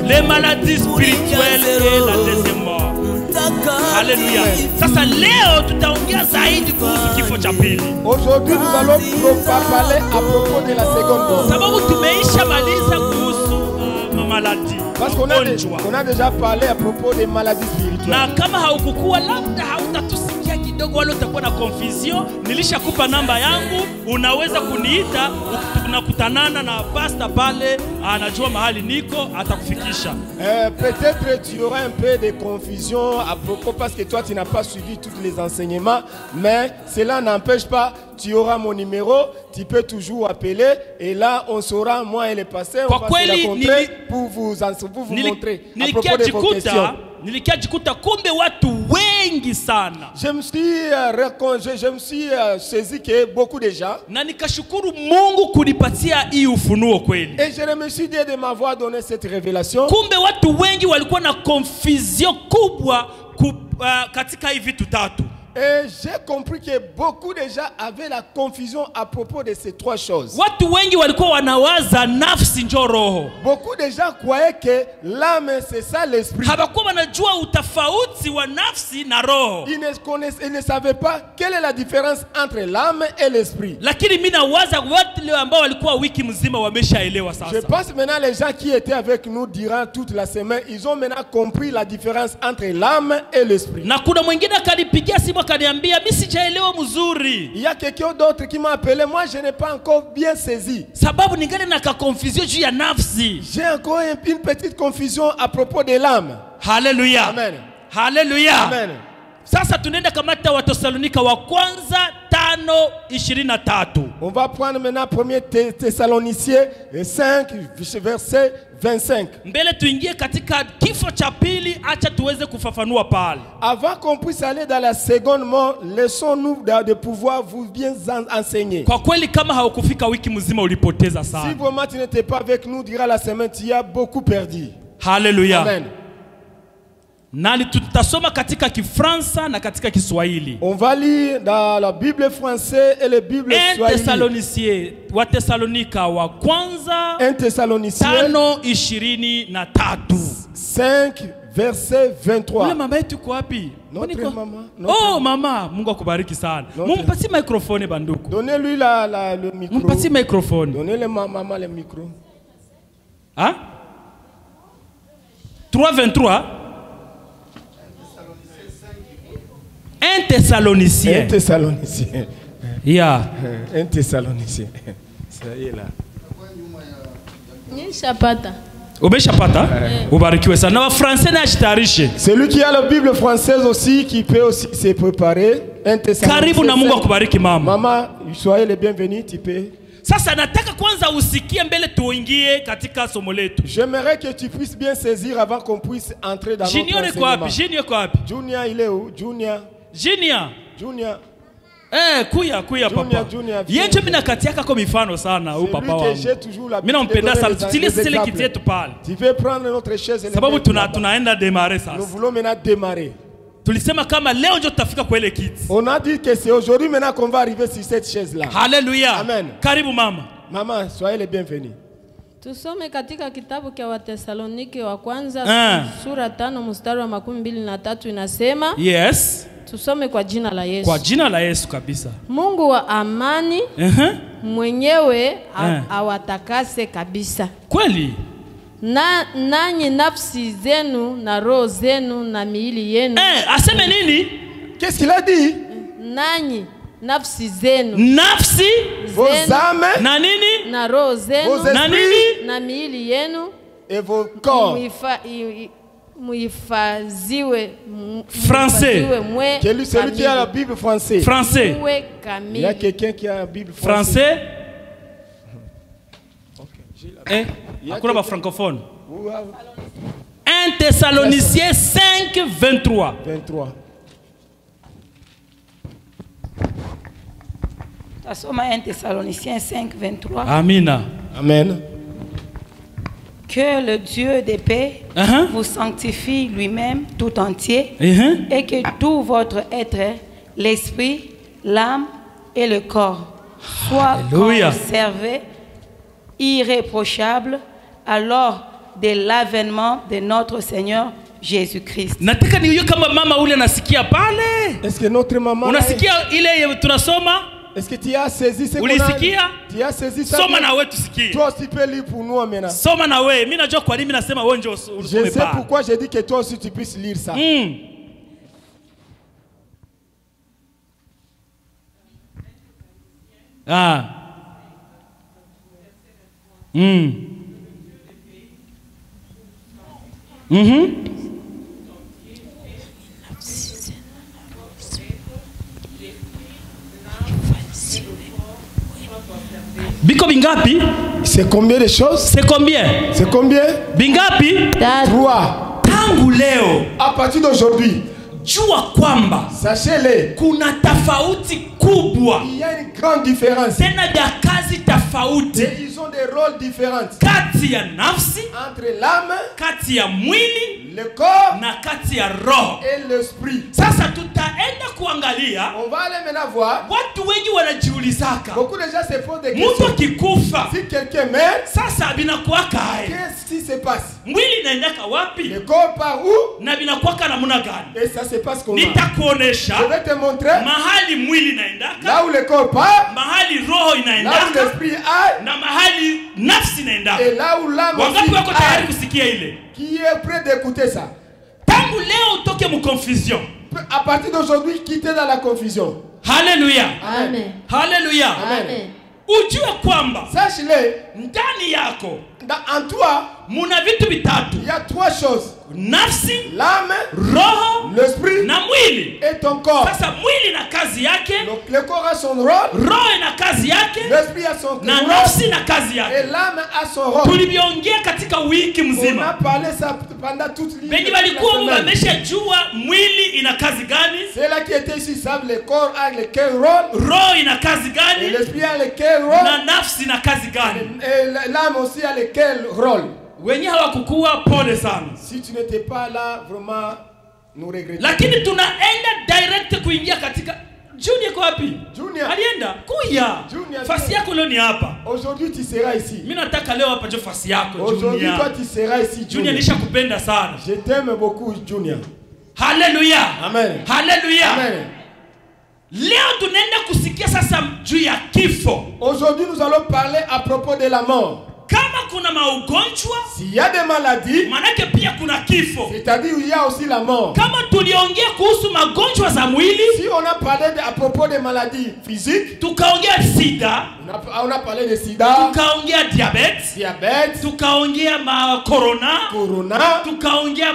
Les maladies spirituelles et la deuxième mort. Alléluia. Sasa leo tutaongea zaidi kuhusu kifo cha pili. Aujourd'hui nous allons parler à propos de la seconde mort. Sababu tumeisha maliza kuhusu maladie. Parce qu'on a déjà parlé à propos des maladies spirituelles. Na kama haukukua labda hautatusikia kidogo wala utakuwa na confusion, nilishakupa namba yangu, unaweza kuniita, tunakutanana na pastor pale, anajua mahali niko, atakufikisha. Peut-être tu auras un peu de confusion à propos parce que toi tu n'as pas suivi tous les enseignements, mais cela n'empêche pas, tu auras mon numéro, tu peux toujours appeler et là on saura, moi et les pasteurs, on va se rencontrer pour vous montrer à propos de vos questions. Nilikajikuta kumbe watu wengi sana. Je me suis saisi que beaucoup de gens. Na nikashukuru Mungu kunipatia hii ufunuo kweli. Et je me suis dit de m'avoir donné cette révélation. Kumbe watu wengi walikuwa na confusion kubwa katika hivi vitu tatu. Et j'ai compris que beaucoup de gens avaient la confusion à propos de ces trois choses. Watu wengi walikuwa wanawaza nafsi ndio roho. Beaucoup de gens croyaient que l'âme c'est ça l'esprit. Habakuwa wanajua utofauti wa nafsi na roho. Ils ne savaient pas quelle est la différence entre l'âme et l'esprit. Lakini mimi nawaza watu leo ambao walikuwa wiki mzima wameshaelewa sasa. Je pense maintenant les gens qui étaient avec nous durant toute la semaine, ils ont maintenant compris la différence entre l'âme et l'esprit. Na kuna mwingine akanipigia simu akaniambia mimi sijaelewa mzuri. Il y a quelqu'un d'autre qui m'a appelé, moi je n'ai pas encore bien saisi. Sababu ningali na confusion juu ya nafsi. J'ai encore une petite confusion à propos de l'âme. Hallelujah. Amen. Hallelujah. Amen. Sasa tunaenda kamata wa Thessalonika wa kwanza 5:23. On va prendre maintenant 1 Thessaloniciens 5 verset 25. Mbele tuingie katika kifo cha pili, acha tuweze kufafanua pale. Avant qu'on puisse aller dans la seconde mort, laissons-nous de pouvoir vous bien enseigner. Kwa kweli kama haukufika wiki mzima ulipoteza sana. Si vraiment tu n'étais pas avec nous durant la semaine, tu as beaucoup perdu. Hallelujah. Amen. Nali tutasoma katika Kifransa na katika Kiswahili. On va lire dans la Bible française et la Bible swahili. Wa Thessalonika wa kwanza 1 Thessaloniciens 5:23. 5 verset 23. Ule mama yetu kwa wapi? Notre maman. Oh mama, Mungu akubariki sana. Mumpatie microphone banduku. Donnez-lui le micro. Mumpatie microphone. Donnez-le maman le micro. Hein? 3:23. 1 Thessaloniciens. 1 Thessaloniciens. Yeah. 1 Thessaloniciens. Ça y est là. Nishapata. Umeshapata? Ubarikiwe sana. Na Wafransa na jitayarishe. Celui qui a la Bible française aussi, qui peut aussi se préparer. 1 Thessaloniciens. Karibu na Mungu akubariki mama. Maman, soyez les bienvenus, tu peux. Sasa nataka kwanza usikie mbele tuingie katika somo letu. J'aimerais que tu puisses bien saisir avant qu'on puisse entrer dans Junior notre enseignement. Junior kwa wapi? Junior il est où? Junior. Junior. Kuya papa. Yenje mimi nakatiaka kwa mifano sana huyu papa wangu. Mimi nampenda sana. Tutilie zile kiti yetu pale. Tu veux prendre notre chaise. Sababu tunaenda démarrer sasa. Nous voulons maintenant démarrer. Tulisema kama leo ndio tutafika kwa ile kiti. On a dit que c'est aujourd'hui maintenant qu'on va arriver sur cette chaise là. Hallelujah. Amen. Karibu mama. Maman, soyez les bienvenus. Tusome katika kitabu cha Wathesalonike wa kwanza sura 5 mstari wa 23 inasema. Yes. Tusome kwa jina la Yesu. Kwa jina la Yesu kabisa. Mungu wa amani mwenyewe awatakase kabisa. Kweli? Nanyi nafsi zenu na roho zenu na miili yenu. Aseme nini? Qu'est-ce qu'il a dit? Nanyi nafsi zenu. Nafsi? Vos âmes. Na nini? Na roho zenu. Na nini? Na miili yenu. Et vos corps. Muhifadhiwe français. Celui qui a la Bible française. Français. Il y a quelqu'un qui a la Bible française. Français. Hakuna ba francophone. 1 Thessaloniciens 5:23. 23. Tasoma 1 Thessaloniciens 5:23. Amina. Amen. Que le Dieu de paix vous sanctifie lui-même tout entier et que tout votre être, l'esprit, l'âme et le corps soient conservés irréprochables alors de l'avènement de notre Seigneur Jésus-Christ. Nataka niyo kama mama ule nasikia pale. Est-ce que notre maman unasikia ile tunasoma? Est-ce que tu as saisi ce qu'on a? Ulisikia? Tu as saisi ça? Soma na wewe tusikie. Toi aussi peux lire pour nous maintenant. Soma na wewe. Mimi najua kwa nini mimi nasema wewe ndio usome pale. Je sais pourquoi j'ai dit que toi aussi tu puisses lire ça. Ah. Biko bingapi? C'est combien de choses? C'est combien? C'est combien? Bingapi? 3. Tangu leo. À partir d'aujourd'hui. Jua kwamba. Sachez-le. Kuna tofauti kubwa. Il y a une grande différence. Tena ya kazi tofauti. Ils ont des rôles différents. Kati ya nafsi. Entre l'âme. Kati ya mwili. Le corps. Na kati ya roho. Et l'esprit. Sasa tutaenda kuangalia. On va aller maintenant voir. Watu wengi wanajiulizaka. Beaucoup de gens se posent des questions. Mtu akikufa. Si quelqu'un meurt. Sasa binakuwa kae. Qu'est-ce qui se passe? Mwili inaendaka wapi? Le corps part où? Na binakuwa namna gani? Et ça se passe comment? Nitakuonesha. Je vais te montrer. Mahali mwili inaendaka. Là où le corps part. Mahali roho inaendaka. Là où l'esprit aille. Na mahali nafsi inaendaka. Et là où l'âme aussi. Wangapi wako tayari kusikia ile? Qui est prêt d'écouter ça? Tangu leo utoke mu confusion. À partir d'aujourd'hui, quittez dans la confusion. Hallelujah. Amen. Hallelujah. Amen. Ujue kwamba sache-le, ndani yako en toi, muna vitu vitatu. Il y a 3 choses. Nafsi, l'âme, roho, l'esprit na mwili. Et ton corps. Sasa mwili na kazi yake. Donc le corps a son rôle. Roho na kazi yake. L'esprit a son rôle. Na nafsi na kazi yake. Et l'âme a son rôle. Tuliviongea katika wiki mzima. On a parlé ça pendant toute l'île. Bengi walikuwa wameshajua mwili ina kazi gani? C'est là qui était ici savent le corps a lequel rôle. Roho ina kazi gani? Et l'esprit a lequel rôle. Na nafsi na kazi gani? Et l'âme aussi a lequel rôle. Wenye hawakukuwa pole sana. Si tu n'étais pas là, vraiment nous regrettons. Lakini tunaenda direct kuingia katika Junior kwa wapi? Junior. Alienda kuya. Junior. Fasi yako leo ni hapa. Aujourd'hui tu seras ici. Mimi nataka leo hapa jo fasi yako Junior. Aujourd'hui toi tu seras ici Junior. Nishakupenda sana. Je t'aime beaucoup Junior. Hallelujah. Amen. Hallelujah. Amen. Leo tunaenda kusikia sasa juu ya kifo. Aujourd'hui nous allons parler à propos de la mort. Kama kuna maugonjwa, s'il y a des maladies, manake pia kuna kifo. C'est-à-dire il y a aussi la mort. Kama tuliongea kuhusu magonjwa za mwili, si on a parlé à propos des maladies physiques, tukaongea sida, on a parlé de sida, tukaongea diabete, tukaongea corona, tukaongea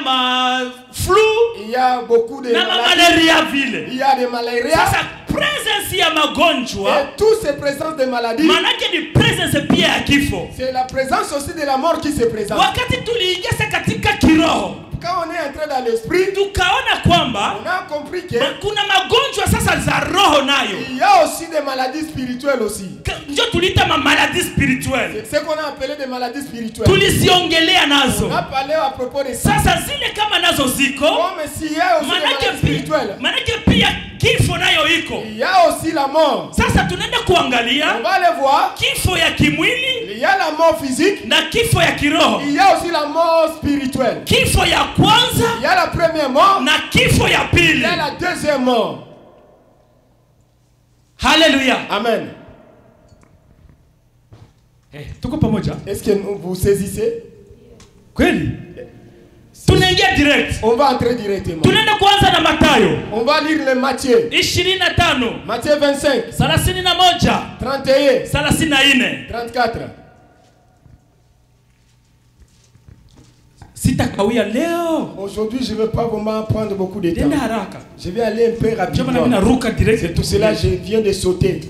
flu, il y a beaucoup de malaria vile. Il y a des maladies. Sasa presence ya magonjwa, et tous ces présences de maladies, manake ni presence pia ya kifo. C'est la présence aussi de la mort qui se présente. Wakati tuliingia katika kiroho, quand on est entré dans l'esprit, tukaona kwamba on a compris que kuna magonjwa sasa za roho nayo. Il y a aussi des maladies spirituelles aussi. Ndio tulita maladie spirituelle. C'est ce qu'on a appelé des maladies spirituelles. Tuliziongelea nazo. On a parlé à propos de ça. Sasa zile kama nazo ziko. Mais s'il y a aussi des maladies spirituelles. Manake pia kifo nayo iko. Il y a aussi la mort. Sasa tunaenda kuangalia. On va le voir. Kifo ya kimwili. Il y a la mort physique. Na kifo ya kiroho. Il y a aussi la mort spirituelle. Kifo ya kwanza. Il y a la première mort. Na kifo ya pili. Il y a la deuxième mort. Hallelujah. Amen. Tuko pamoja? Est-ce que vous saisissez? Kweli? Tunaingia direct. On va entrer directement. Tunaenda kuanza na Mathayo. On va lire le Matthieu. 25. Matthieu 25. 31. 31. 34. 34. Sitakawia leo. Aujourd'hui, je ne vais pas vraiment prendre beaucoup de temps. haraka. Je vais aller un peu rapidement. C'est tout cela, je viens de sauter.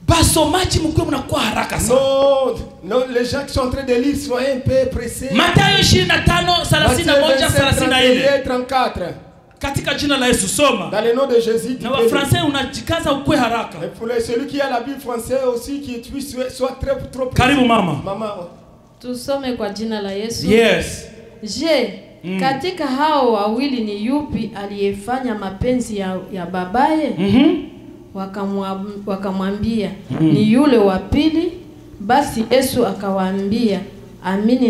Basomaji mkwe mnakuwa haraka sana. Non, les gens qui sont en train de lire sont un peu pressés. Mathayo 25, 31, 34. Katika jina la Yesu soma. Dans le nom de Jésus. Na wa français unajikaza ukwe haraka. Et pour celui qui a la Bible française aussi qui soit très trop pressé. Karibu mama. Mama. Tusome kwa jina la Yesu. Yes. Je, katika hao wawili ni yupi aliyefanya mapenzi ya babaye? Wakamwambia ni yule wa pili. Basi Yesu akawaambia, amini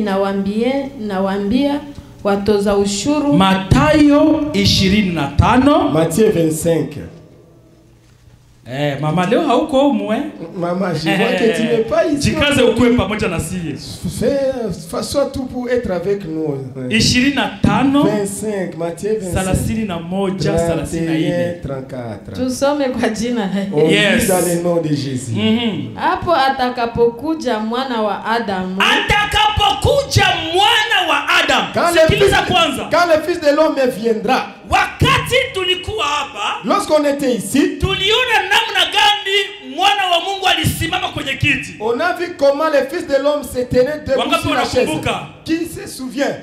nawaambia watoza ushuru. Mathayo 25. Matthieu 25. Mama leo hauko humu Maman, je vois que tu n'es pas ici. Jikaze ukue pamoja na sie. Fais tout pour être avec nous. 25. Matthieu 25. 34. Tusome kwa jina la Yesu. Yes. Dans le nom de Jésus. Hapo atakapokuja mwana wa Adamu. Atakapokuja mwana wa Adamu. Sikiliza kwanza. Quand le fils de l'homme viendra. Wakati tulikuwa hapa, lorsqu'on était ici, tuliona namna gani mwana wa Mungu alisimama kwenye kiti. On a vu comment le fils de l'homme se tenait debout sur la chaise. Qui se souvient?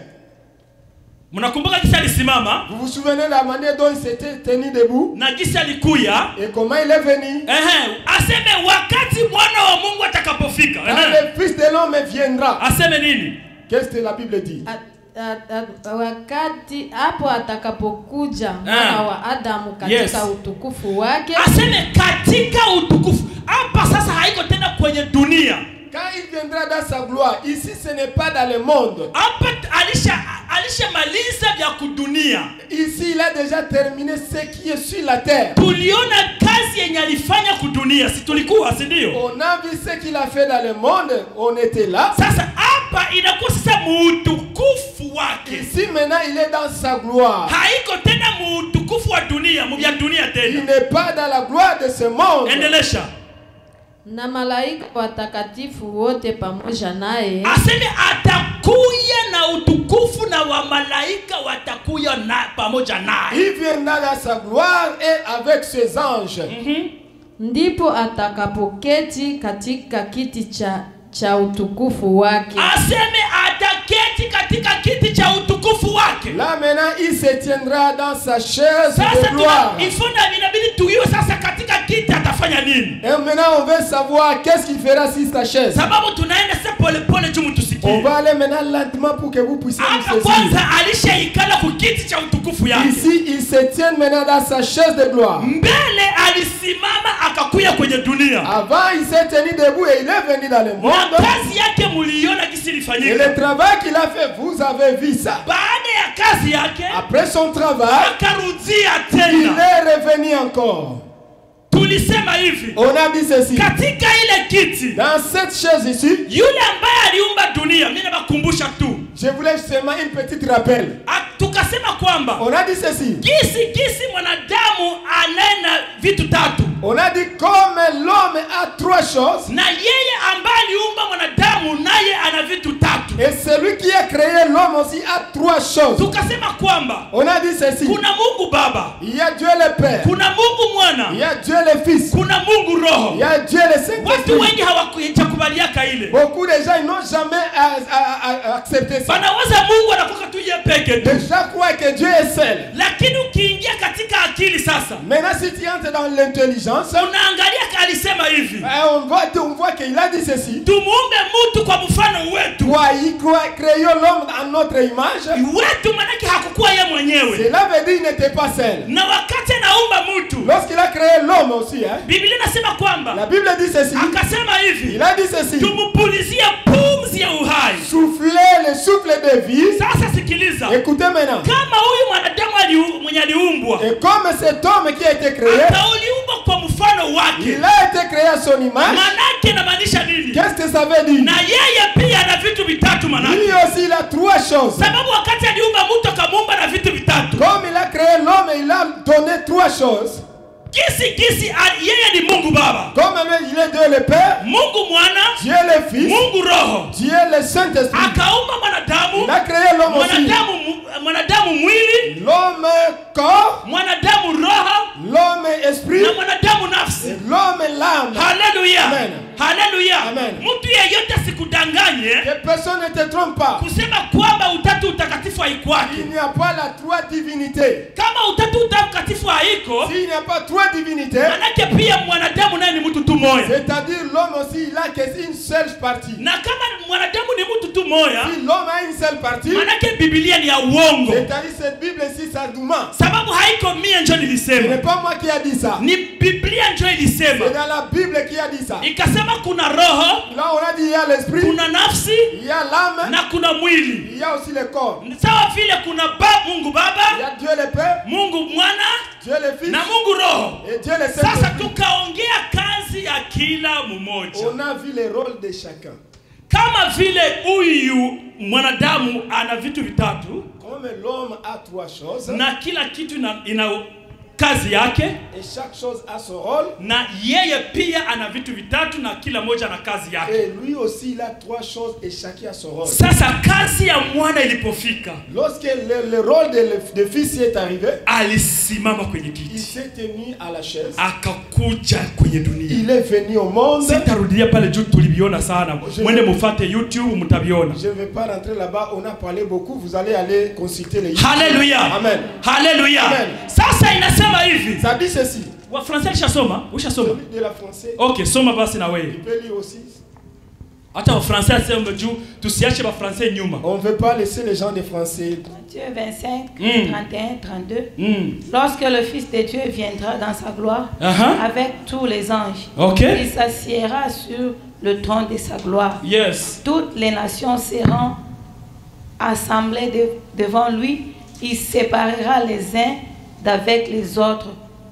Mnakumbuka kisa alisimama? Vous vous souvenez la manière dont il s'était tenu debout? Na kisa alikuya? Et comment il est venu? Aseme wakati mwana wa Mungu atakapofika. Quand le fils de l'homme viendra. Aseme nini? Qu'est-ce que la Bible dit? Wakati hapo atakapokuja mwana wa Adamu katika utukufu wake. Aseme katika utukufu. Hapa sasa haiko tena kwenye dunia. Quand il viendra dans sa gloire, ici ce n'est pas dans le monde. Hapa alisha maliza vya kudunia. Ici il a déjà terminé ce qui est sur la terre. Tuliona kazi yenye alifanya kudunia, si tulikuwa, si ndio? On a vu ce qu'il a fait dans le monde, on était là. Sasa hapa inakuwa sasa utukufu wake. Ici maintenant il est dans sa gloire. Haiko tena utukufu wa dunia, mbya dunia tena. Il n'est pas dans la gloire de ce monde. Endelesha. Na malaika watakatifu wote pamoja naye. Aseme atakuya na utukufu na wa malaika watakuya na pamoja naye. Il viendra dans sa gloire et avec ses anges. Ndipo atakapoketi katika kiti cha utukufu wake. Aseme ataketi katika kiti cha utukufu wake. Là maintenant il se tiendra dans sa chaise de gloire. Il faut inabidi tuiwe sasa katika kiti atafanya nini? Et maintenant on veut savoir qu'est-ce qu'il fera sur sa chaise. Sababu tunaenda sasa pole pole juu mtusikie. On va aller maintenant lentement pour que vous puissiez nous saisir. Kwanza alishaikala ku kiti cha utukufu yake. Ici il se tient maintenant dans sa chaise de gloire. Mbele alisimama akakuya kwenye dunia. Avant il s'est tenu debout et il est venu dans le monde. Kazi yake muliona kisi ilifanyika. Et le travail qu'il a fait, vous avez vu ça. Baada ya kazi yake, après son travail, akarudia tena. Il est revenu encore. Tulisema hivi. On a dit ceci. Katika ile kiti. Dans cette chaise ici. Yule ambaye aliumba dunia, mimi nabakumbusha tu. Je voulais seulement une petite rappel. Tukasema kwamba. On a dit ceci. Kisi mwanadamu anena vitu tatu. On a dit comme l'homme a trois choses. Na yeye ambaye aliumba mwanadamu naye ana vitu tatu. Et celui qui a créé l'homme aussi a trois choses. Tukasema kwamba. On a dit ceci. Kuna Mungu Baba. Il y a Dieu le Père. Kuna Mungu Mwana. Il y a Dieu le Fils. Kuna Mungu Roho. Il y a Dieu le Saint-Esprit. Watu wengi hawakubaliaka ile. Beaucoup de gens n'ont jamais accepté ça. Banawaza Mungu anakuwa tu yeye peke tu. Les gens croient que Dieu est seul. Lakini ukiingia katika akili sasa. Maintenant si tu entres dans l'intelligence, unaangalia alisema hivi. On voit qu'il a dit ceci. Tumuumbe mtu kwa mfano wetu. Créons l'homme en notre image. Wetu manake hakukuwa yeye mwenyewe. Cela veut dire il n'était pas seul. Na wakati anaumba mtu. Lorsqu'il a créé l'homme aussi, Biblia inasema kwamba. La Bible dit ceci. Akasema hivi. Il a dit ceci. Tumupulizie pumzi ya uhai. Souffler le souffle de vie. Sasa sikiliza. Écoutez maintenant. Kama huyu mwanadamu mwenye aliumbwa. Et comme cet homme qui a été créé. Akauliumba kwa mfano wake. Il a été créé à son image. Manake inamaanisha nini? Qu'est-ce que ça veut dire? Na yeye pia ana vitu vitatu manake. Lui aussi il a trois choses. Sababu wakati aliumba mtu akamuumba na vitu vitatu. Comme il a créé l'homme, il a donné trois choses. Kisi yeye ni Mungu Baba. Comme il est Dieu le Père, Mungu Mwana, Dieu le Fils, Mungu Roho, Dieu le Saint-Esprit. Akaumba mwanadamu. Il a créé l'homme aussi. Mwanadamu mwili, l'homme corps, mwanadamu roho, l'homme esprit, na mwanadamu nafsi, l'homme l'âme. Haleluya. Amen. Haleluya. Amen. Mtu yeyote sikudanganye. Que personne ne te trompe pas. Kusema kwamba utatu utakatifu haikwaki. Il n'y a pas la trois divinités. Kama utatu utakatifu haiko, s'il n'y a pas trois divinités, manake pia mwanadamu naye ni mtu tu moja. C'est-à-dire l'homme aussi il a qu'une seule partie. Na kama mwanadamu ni mtu tu moja, si l'homme a une seule partie, manake Biblia ni ya uongo. C'est-à-dire cette Bible ici ça argument. Sababu haiko mie njo Ce n'est nilisema. pas moi qui a dit ça. Ni Biblia njo ilisema. C'est dans la Bible qui a dit ça. Ikasema kuna roho, Là, on a dit il y a l'esprit, kuna nafsi il y a l'âme, na kuna mwili. il y a aussi le corps. Sawa vile kuna Mungu Il y Baba, a Dieu le Père, Mungu Mwana Dieu le Fils na Mungu Roho. et Dieu le Sasa Saint-Esprit. tukaongea kazi ya kila mmoja. On a vu les rôles de chacun. Kama vile huyu mwanadamu ana vitu vitatu Comme l'homme a 3 choses, na kila kitu ina kazi yake, et chaque chose a son rôle, na yeye pia ana vitu vitatu na kila moja na kazi yake. et lui aussi il a 3 choses et chacun a son rôle. Sasa kazi ya mwana ilipofika, Lorsque le rôle de fils est arrivé, alisimama kwenye il kiti, s'est tenu à la chaise, akakuja kwenye dunia. il est venu au monde. Sitarudia pale juu, tuliviona sana. Mwende mufate YouTube mtaviona. Je ne vais pas rentrer là-bas, on a parlé beaucoup, vous allez aller consulter les YouTube. Haleluya. Amen. Haleluya. Amen. Sasa inasema hivi. Ça dit ceci. Wa français lishasoma? Ushasoma? Celui de la français, Okay, soma basi na wewe. il peut lire aussi. Hata wa français asema juu tusiache ba français nyuma. On ne veut pas laisser les gens des français. Matthieu 25, 31, 32. Lorsque le Fils de Dieu viendra dans sa gloire avec tous les anges, il s'assiera sur le trône de sa gloire. Yes. Toutes les nations seront assemblées devant lui. Il séparera les uns d'avec les autres,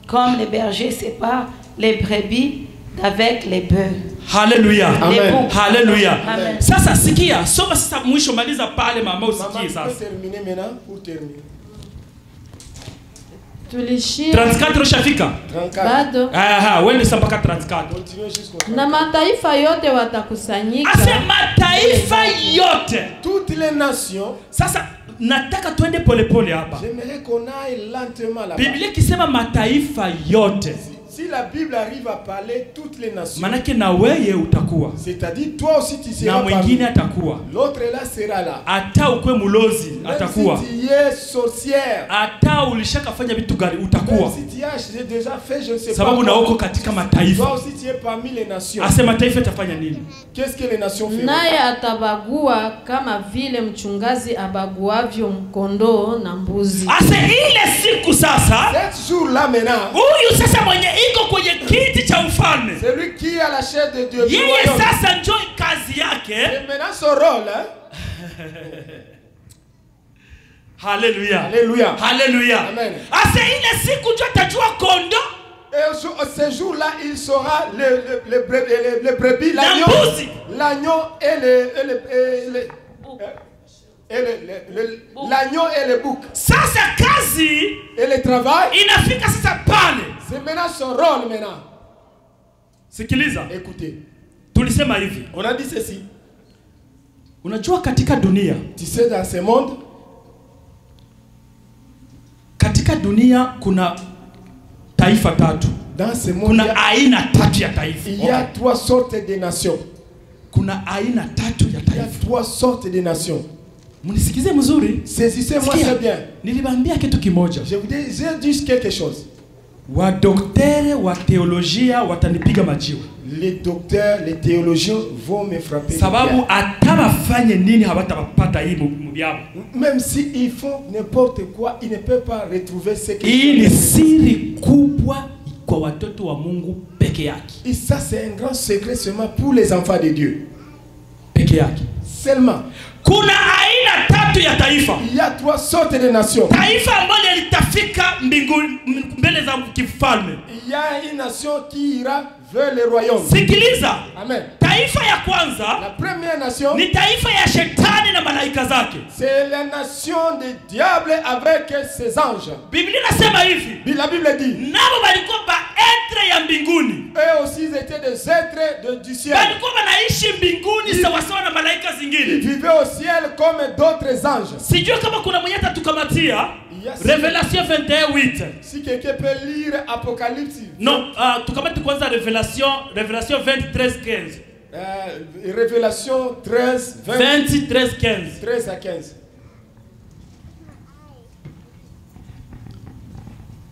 comme les bergers séparent les brebis d'avec les bœufs. Haleluya. Amen. Haleluya. Amen. Sasa sikia, soma sasa mwisho maliza pale mama usikie Maman, tu sasa. peux terminer maintenant pour terminer. Tulishia 34 ushafika? 34. bado Aha, wende sasa mpaka 34. Continuez jusqu'au na 34. mataifa yote watakusanyika. Ase mataifa yote. Toutes les nations, Sasa nataka tuende polepole hapa. j'aimerais qu'on aille lentement là-bas. Biblia ikisema mataifa yote, Si la Bible arrive à parler toutes les nations, manake na weye utakuwa c'est-à-dire toi aussi tu na seras parmi. mwingine atakuwa, L'autre là sera là. hata ukwe mulozi Même atakuwa, si tu es sorcière, hata ulishakafanya vitu gani même utakuwa, si tu as déjà fait je ne sais pas sababu na quoi, uko katika toi mataifa. aussi tu es parmi les nations. Ase mataifa itafanya nini? Qu'est-ce que les nations font? Naye atabagua kama vile mchungaji abaguavyo mkondoo na mbuzi. Ase ile siku sasa, Cet jour-là maintenant, huyu sasa mwenye iko kwenye kiti cha ufalme, celui qui a la chair de Dieu, du yeye royaume, sasa njo kazi yake. et maintenant son rôle, hein? Haleluya. Alléluia. Haleluya. Amen. Ase ile siku njo atajua kondo Et ce jour-là, il saura les brebis, na l'agneau, mbuzi. l'agneau l'agneau et le bouc. Sasa kazi Et le travail, inafika sasa pale. c'est maintenant son rôle maintenant. Sikiliza, Écoutez, tulisema hivi, on a dit ceci. unajua katika dunia, Tu sais, dans ce monde, katika dunia kuna taifa tatu, dans ce monde, kuna aina tatu ya taifa. il y a 3 sortes de nations. Kuna aina tatu ya Il y a taifa. 3 sortes de nations. Mnisikize mzuri. Saisissez-moi Sikia, très bien. niliwaambia kitu kimoja. Je vous dis, j'ai dit quelque chose. Wadokteri wa teolojia watanipiga majiwe, Les docteurs, les théologiens vont me frapper. sababu hata wafanye nini hawatapata hii mbyao. Même s'ils font n'importe quoi, ils ne peuvent pas retrouver ce Hii ni qu'ils siri kubwa kwa watoto wa Mungu peke yake. Et ça, c'est un grand secret seulement pour les enfants de Dieu. Peke yake. Seulement. Kuna aina tatu ya taifa. Il y a 3 sortes de nations. Taifa ambalo litafika mbinguni mbele za kifalme. Il y a une nation qui ira vers le royaume. Sikiliza. Amen. Taifa ya kwanza, La première nation, ni taifa ya shetani na malaika zake. c'est la nation du diable avec ses anges. Biblia inasema hivi, La Bible dit, nabo walikuwa baetre ya mbinguni. eux aussi ils étaient des êtres du ciel. Walikuwa wanaishi mbinguni sawasawa na malaika Ils zingine. vivaient au ciel comme d'autres anges. Sijui kama kuna mwenye atatukamatia Yes. Revelation 21:8. Si quelqu'un peut lire Apocalypse, Non, tukamati kwanza Revelation 23:15. Révélation 13, 23:15. 13 à 15.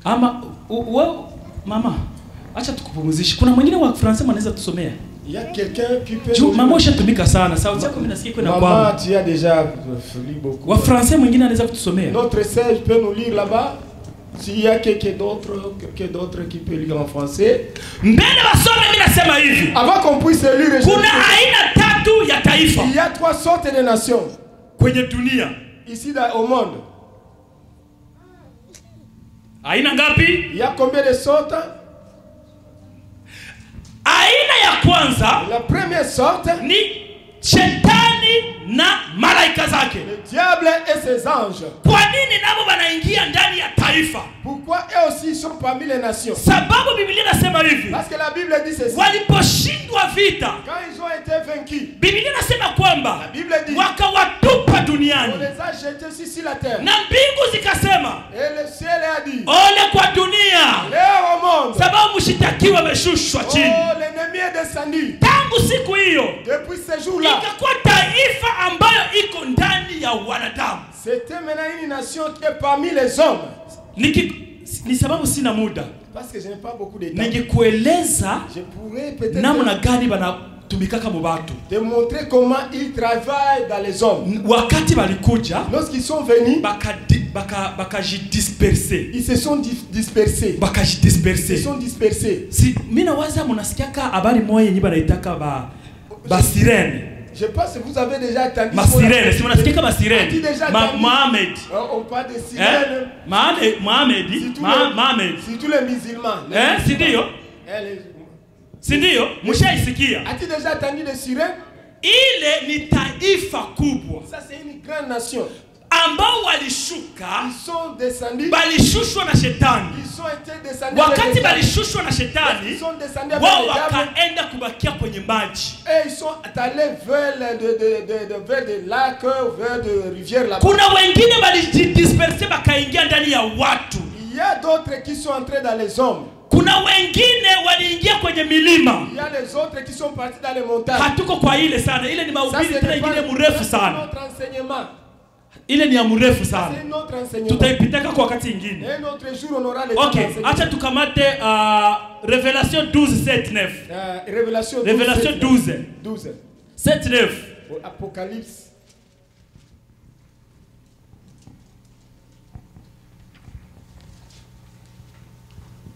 Ama wewe mama, acha tukupumzishe. Kuna mwingine wa Fransai anaweza tusomea? Il y a quelqu'un qui peut... Maman ushatumika sana. Sauti yako mimi nasikia iko na kwamba. Maman, tu as déjà lu beaucoup. Wa français mwingine anaweza kutusomea. Notre sœur peut nous lire là-bas. S'il y a quelqu'un d'autre qui peut lire en français. Mbele wasome mimi nasema hivi. Avant qu'on puisse lire, kuna aina tatu ya taifa. Il y a 3 sortes de nations kwenye dunia. Ici au monde. Aina ngapi? Il y a combien de sortes? Aina ya kwanza, la première sorte ni shetani na malaika zake. Le diable et ses anges. Kwa nini nabo wanaingia ndani ya taifa? Pourquoi eux aussi sont parmi les nations? Sababu Biblia inasema hivi. Parce que la Bible dit ceci. Waliposhindwa vita, quand ils ont été vaincus, Biblia inasema kwamba la Bible dit wakawatupa duniani. On les a jetés sur la terre. Na mbingu zikasema, et le ciel a dit, ole kwa dunia, leo au monde, sababu mshitakiwa ameshushwa chini. Oh, l'ennemi est descendu. Tangu siku hiyo, depuis ce jour-là, ikakuwa taifa ambayo iko ndani ya wanadamu. C'était maintenant une nation qui est parmi les hommes. Ni sababu sina muda. Parce que je n'ai pas beaucoup de temps. Ningekueleza namna gani banatumikaka mu batu. De montrer comment ils travaillent dans les hommes. Wakati balikuja, lorsqu'ils sont venus, bakajidisperser. Ils se sont dispersés. Bakajidisperser. Ils se sont dispersés. Si mina waza munasikiaka habari moja yenye banaitaka ba sirene. Je pense que vous avez déjà entendu. Ma sirène, si on a dit que ma sirène. Mohamed. On parle de sirène. Mohamed. Si tous les musulmans. Si Dio. Si Dio. Mushaisikia. As-tu déjà entendu de sirène? Ile ni taifa kubwa. Ça c'est une grande nation. Ambao walishuka, ils sont descendus, balishushwa na shetani. Ils sont été descendus. Wakati balishushwa na shetani, ils sont descendus wao wakaenda kubakia kwenye maji. Et ils sont allés vers des lacs, vers des rivières là-bas. Kuna wengine balijidisperser bakaingia ndani ya watu. Il y a d'autres qui sont entrés dans les hommes. Kuna wengine waliingia kwenye milima. Il y a les autres qui sont partis dans les montagnes. Hatuko kwa ile sana. Ile ni mahubiri tena ingine mrefu sana. Notre enseignement. Ile ni ya mrefu sana. C'est notre enseignement. Tutaipitaka kwa wakati ingine. Un autre jour on aura les temps. Okay, acha tukamate Révélation 12 7 9. Révélation 12 7 9. Apocalypse.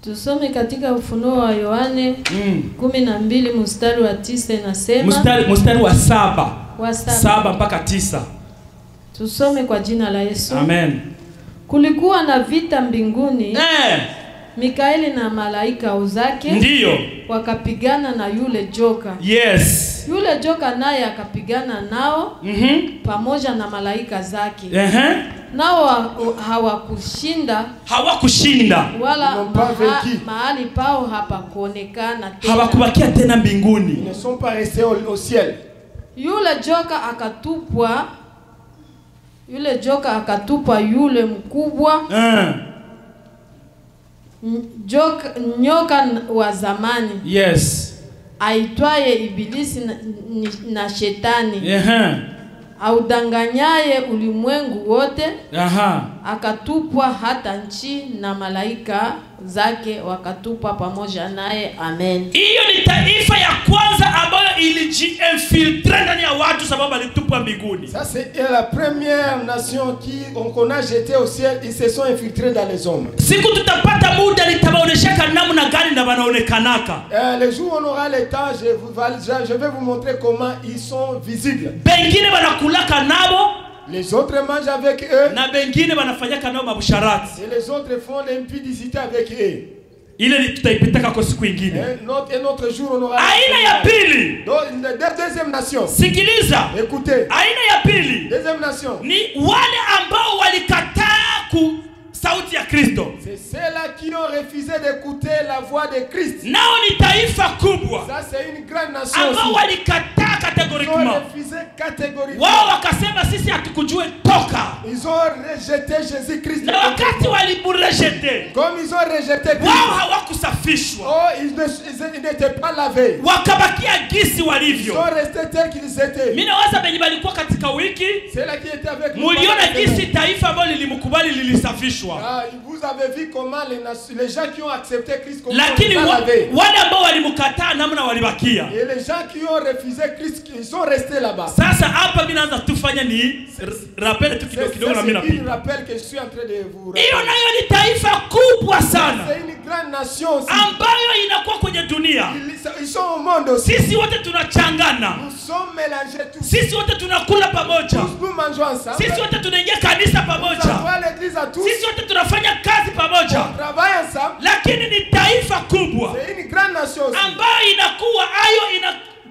Tusome katika Ufunuo wa Yohane 12 mstari wa 9 inasema. Mstari wa 7. Wa 7 mpaka 9. Tusome kwa jina la Yesu. Amen. Kulikuwa na vita mbinguni. Mikaeli na malaika zake ndio wakapigana na yule joka. Yes. Yule joka naye akapigana nao pamoja na malaika zake. Nao hawakushinda wala mahali pao hapakuonekana tena. Hawakubakia tena mbinguni. Ils ne sont pas restés au ciel. Yule joka akatupwa yule mkubwa. Nyoka wa zamani. Yes. Aitwaye Ibilisi na Shetani. Audanganyaye ulimwengu wote. Akatupwa hata nchi na malaika zake wakatupwa pamoja naye. Amen. Hiyo ni taifa ya kwanza ambayo ilijiinfiltre ndani ya watu sababu alitupwa mbinguni. Ça c'est la première nation qu'on a jeté au ciel, ils se sont infiltrés dans les hommes. Siku tutapata muda nitabaoneshaka namna gani na wanaonekanaka. Le jour où on aura le temps, je vais vous montrer comment ils sont visibles. Bengine banakulaka nabo. Les autres mangent avec eux. Na bengine banafanyaka nao mabusharati. Et les autres font l'impudicité avec eux. Ile ni tutaipitaka kwa siku nyingine. Un autre jour on aura. Aina ya pili. Deuxième nation. Sikiliza. Écoutez. Aina ya pili. Deuxième nation. Ni wale ambao walikataa sauti ya Kristo. C'est ceux-là qui ont refusé d'écouter la voix de Christ. Nao ni taifa kubwa. Ça c'est une grande nation. Ambao walikataa catégoriquement. Ils ont refusé catégoriquement. Wao wakasema sisi hatukujue toka. Ils ont rejeté Jésus-Christ. Na wakati walimrejete. Comme ils ont rejeté Christ. Wao hawakusafishwa. Oh, ils n'étaient pas lavés. Wakabakia gisi walivyo. Ils sont restés tels qu'ils étaient. Mimi nawaza benye balikuwa katika wiki. C'est là qui était avec nous. Muliona gisi taifa ambalo lilimkuta walimkubali lilisafishwa. Vous avez vu comment les gens qui ont accepté Christ comment lakini wale ambao walimkataa namna walibakia. Et les gens qui ont refusé Christ ils sont restés là-bas. Sasa hapa mimi naanza tufanya ni rappel tu kidogo na mimi napita. Je rappelle que je suis en train de vous rappeler. Hiyo nayo ni taifa kubwa sana. C'est une grande nation aussi. Ambayo inakuwa kwenye dunia. Ils sont au monde aussi. Sisi wote tunachangana. Nous sommes mélangés tous. Sisi wote tunakula pamoja. Nous mangeons ensemble. Sisi wote tunaingia kanisa pamoja. Sisi wote tunafanya kazi pamoja. On travaille ensemble. Lakini ni taifa kubwa. C'est une grande nation aussi. Ambayo inakuwa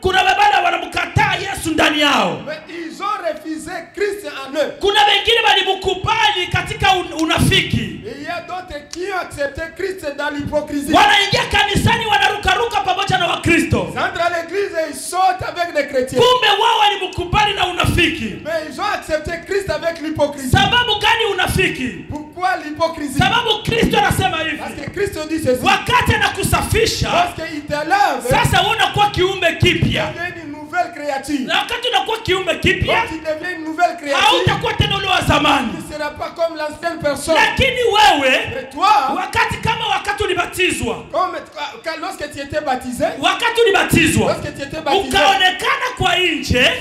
kuna wabada wanamkataa Yesu ndani yao. Mais ils ont refusé Christ en eux. Kuna wengine walimkubali katika unafiki. Et il y a d'autres qui ont accepté Christ dans l'hypocrisie. Wanaingia kanisani wanarukaruka pamoja na Wakristo. Entre à l'église et ils sautent avec des chrétiens. Kumbe wao walimkubali na unafiki. Mais ils ont accepté Christ avec l'hypocrisie. Sababu gani unafiki? Pourquoi l'hypocrisie? Sababu Kristo anasema hivi. Parce que Christ dit ceci. Wakati anakusafisha, parce qu'il te lave. Sasa unakuwa kiumbe kipya. Tu deviens une nouvelle créature. Na wakati unakuwa kiumbe kipya, tu deviens une nouvelle créature. Hautakuwa tena ule wa zamani. Tu ne seras pas comme l'ancienne personne. Lakini wewe, mais toi, wakati ulibatizwa, comme lorsque tu étais baptisé, wakati ulibatizwa, lorsque tu étais baptisé, ukaonekana kwa nje,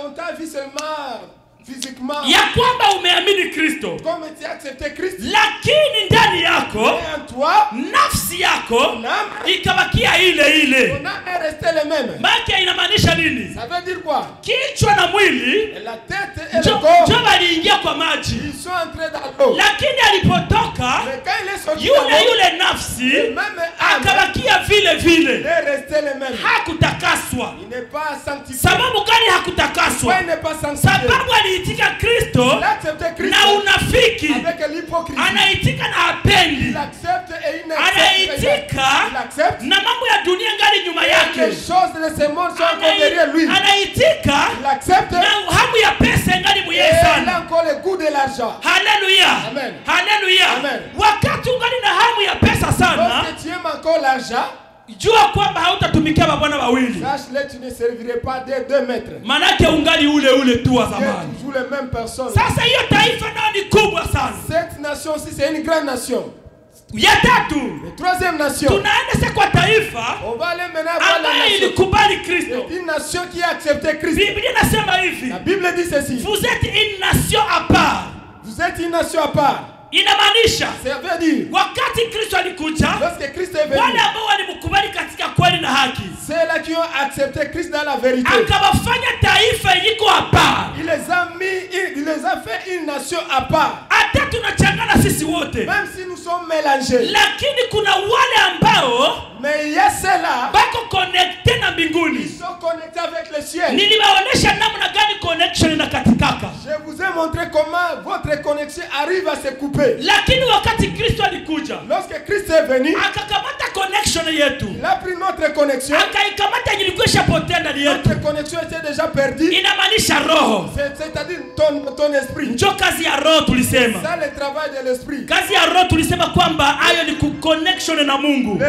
on t'a vu seulement physiquement. Ya kwamba umeamini Kristo. Comme tu as accepté Christ. Lakini ndani yako, en toi, nafsi yako ikabakia ile ile. Ton âme est restée le même. Maana inamaanisha nini? Ça veut dire quoi? Kichwa na mwili, la tête et le corps, ndio waliingia kwa maji. Ils sont entrés dans l'eau. Lakini alipotoka, yule nafsi akabakia vile vile. Il est resté le même. Hakutakaswa. Il n'est pas sanctifié. Sababu gani hakutakaswa? Il n'est pas sanctifié. Sababu aliitika Kristo na unafiki. Avec l'hypocrisie. Anaitika na hapendi. Il accepte et il anaitika na mambo ya dunia ngali nyuma yake. Les choses de ce monde sont encore derrière lui. Anaitika il accepte na hamu ya pesa ngali mwenye sana. Il a encore le goût de l'argent. Haleluya. Amen. Haleluya. Amen. Wakati ungali na hamu ya pesa sana, lorsque tu aimes encore l'argent, jua kwamba hautatumikia mabwana wawili. Sache-le, tu ne servirais pas des deux maîtres. Manake ungali ule tu wa zamani. Toujours les mêmes personnes. Sasa hiyo taifa nao ni kubwa sana. Cette nation aussi c'est une grande nation. Ya tatu, la troisième nation. Tunaenda sasa kwa taifa. On va aller maintenant voir la nation. Ilikubali Kristo. Une nation qui a accepté Christ. Biblia inasema hivi. La Bible dit ceci. Vous êtes une nation à part. Vous êtes une nation à part. Inamaanisha, ça veut dire, wakati Kristo alikuja, lorsque Christ est venu, wale ambao walimkubali katika kweli na haki, c'est là qui ont accepté Christ dans la vérité, akawafanya taifa iliko à part. Il les a fait une nation à part. Hata tunachangana sisi wote, même si nous sommes mélangés, lakini kuna wale ambao, mais il y a ceux-là, bako connecté na mbinguni. Ils sont connectés avec le ciel. Niliwaonesha namna gani connection inakatikaka. Je vous ai montré comment votre connexion arrive à se couper. Lakini wakati Kristo alikuja, lorsque Christ est venu, akakamata connection yetu. Il a pris notre connexion. Akaikamata ilikuwa ishapotea ndani yetu. Notre connexion était déjà perdue. Inamaanisha roho. C'est-à-dire ton esprit. Ndio kazi ya roho tulisema. C'est le travail de l'esprit. Kazi ya roho tulisema kwamba hayo ni ku connection na Mungu.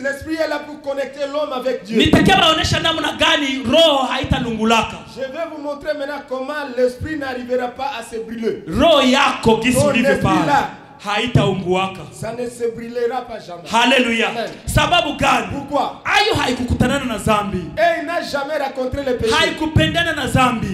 L'esprit est là pour connecter l'homme avec Dieu. Nitakia baonesha namna gani roho haitalungulaka. Je vais vous montrer maintenant comment l'esprit n'arrivera pas à se brûler. Roho yako kisi ulivyo pale haitaunguaka. Ça ne se brûlera pas jamais. Haleluya. Sababu gani? Pourquoi? Ayo haikukutanana na zambi. Et il n'a jamais rencontré le péché. Haikupendana na zambi.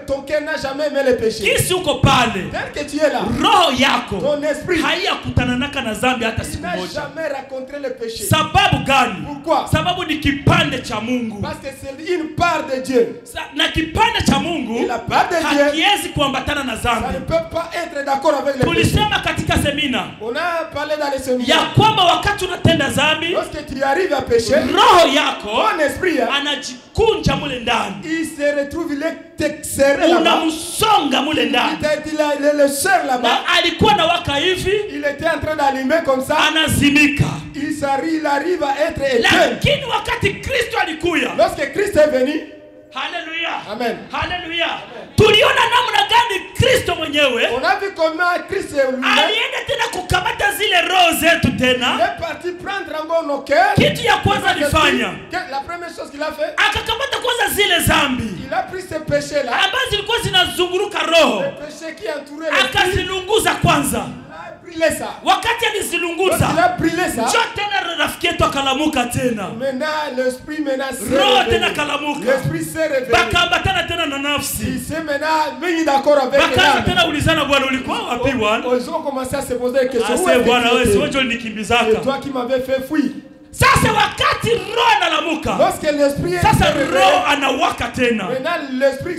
Ton cœur n'a jamais aimé le péché. Kisi uko pale, tel que tu es là, roho yako, ton esprit, haiyakutananaka na zambi hata siku moja. Il n'a jamais rencontré le péché. Sababu gani? Pourquoi? Sababu ni kipande cha Mungu. Parce que c'est une part de Dieu. Na kipande cha Mungu, la part de Dieu, hakiwezi kuambatana na zambi. Ça ne peut pas être d'accord avec le péché. Tulisema katika semina, on a parlé dans les séminaires, ya kwamba wakati unatenda zambi, lorsque tu arrives à pécher, roho yako, ton esprit, anajikunja mule ndani. Il se retrouve, il est serré là-bas. Unamsonga mule ndani. Il est le serre là-bas. Na alikuwa na waka hivi, il était en train d'allumer comme ça. Anazimika. Il arrive à être éteint. Lakini wakati Kristo alikuya, lorsque Christ est venu, Haleluya. Amen. Haleluya. Tuliona namna gani Kristo mwenyewe mwenyewe On a vu comment Christ lui-même alienda tena kukamata zile roho zetu tena. est parti prendre encore nos cœurs. Kitu ya kwanza alifanya, La première chose qu'il a fait, akakamata kwanza zile zambi il a pris ces péchés-là, ambazo zilikuwa zinazunguruka roho, les péchés qui entouraient l'esprit, akazilunguza kwanza. il a brûlé ça. Wakati Quand il alizilunguza, a brûlé ça, njoo tena rafiki yetu akalamuka tena, maintenant l'esprit s'est roho réveillé. tena kalamuka, L'esprit s'est réveillé. bakaambatana tena na Il nafsi, s'est maintenant mis d'accord avec bakaanza l'âme. tena ulizana, Bwana ulikuwa wapi Bwana? Ils ont commencé à se poser des questions. Où Ase est-ce Bwana, que wewe tu si étais? wewe ndio C'est ulinikimbizaka. toi qui m'avais fait fuir. Sasa wakati roho analamuka, Lorsque l'esprit est sasa réveillé, roho anawaka tena. maintenant l'esprit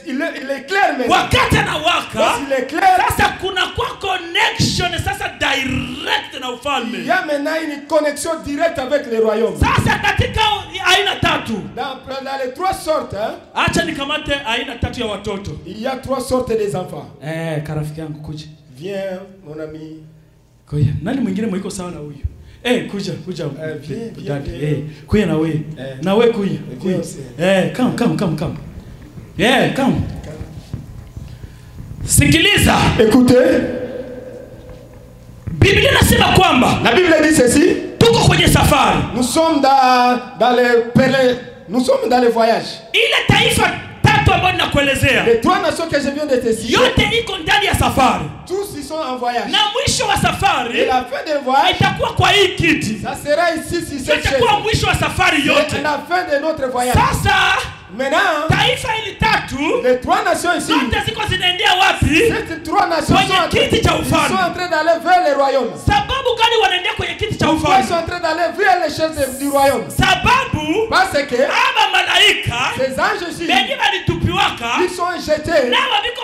il éclaire maintenant. Wakati anawaka, Lorsqu'il éclaire, sasa kuna kwa connection sasa direct na il y ufalme. a maintenant une connexion directe avec les royaumes. Sasa katika aina tatu, Dans les trois sortes, hein, acha nikamate aina tatu ya watoto. il y a trois sortes des enfants. Karafiki yangu kuja. Viens, mon ami. Kuja. Nani mwingine mwiko sawa na huyu? Kuja. Viens. Kuja na wewe. Na wewe kuja. Viens aussi. Come. Come. Sikiliza. Écoutez, Biblia inasema kwamba la Bible dit ceci. tuko kwenye safari. Nous sommes dans les voyages. Ile taifa tatu ambayo ninakuelezea, Les trois nations que je viens de te citer, yote iko ndani ya safari. tous ils sont en voyage. Na mwisho wa Et safari la fin des voyages, itakuwa kwa hii kiti. ça sera ici sur cette chaise. Itakuwa mwisho wa safari C'est yote. la fin de notre voyage. Sasa Maintenant, taifa hili tatu les trois nations ici, zote ziko zinaendea wapi? ces trois nations Kwenye sont en kiti cha train, ils sont ufalme. en train d'aller vers les royaumes. Sababu gani wanaendea kwenye kiti cha Pourquoi ils sont ufalme? en train d'aller vers les chaises du royaume? Sababu Parce que aba malaika ces anges ici, benye balitupiwaka ils sont jetés. nao biko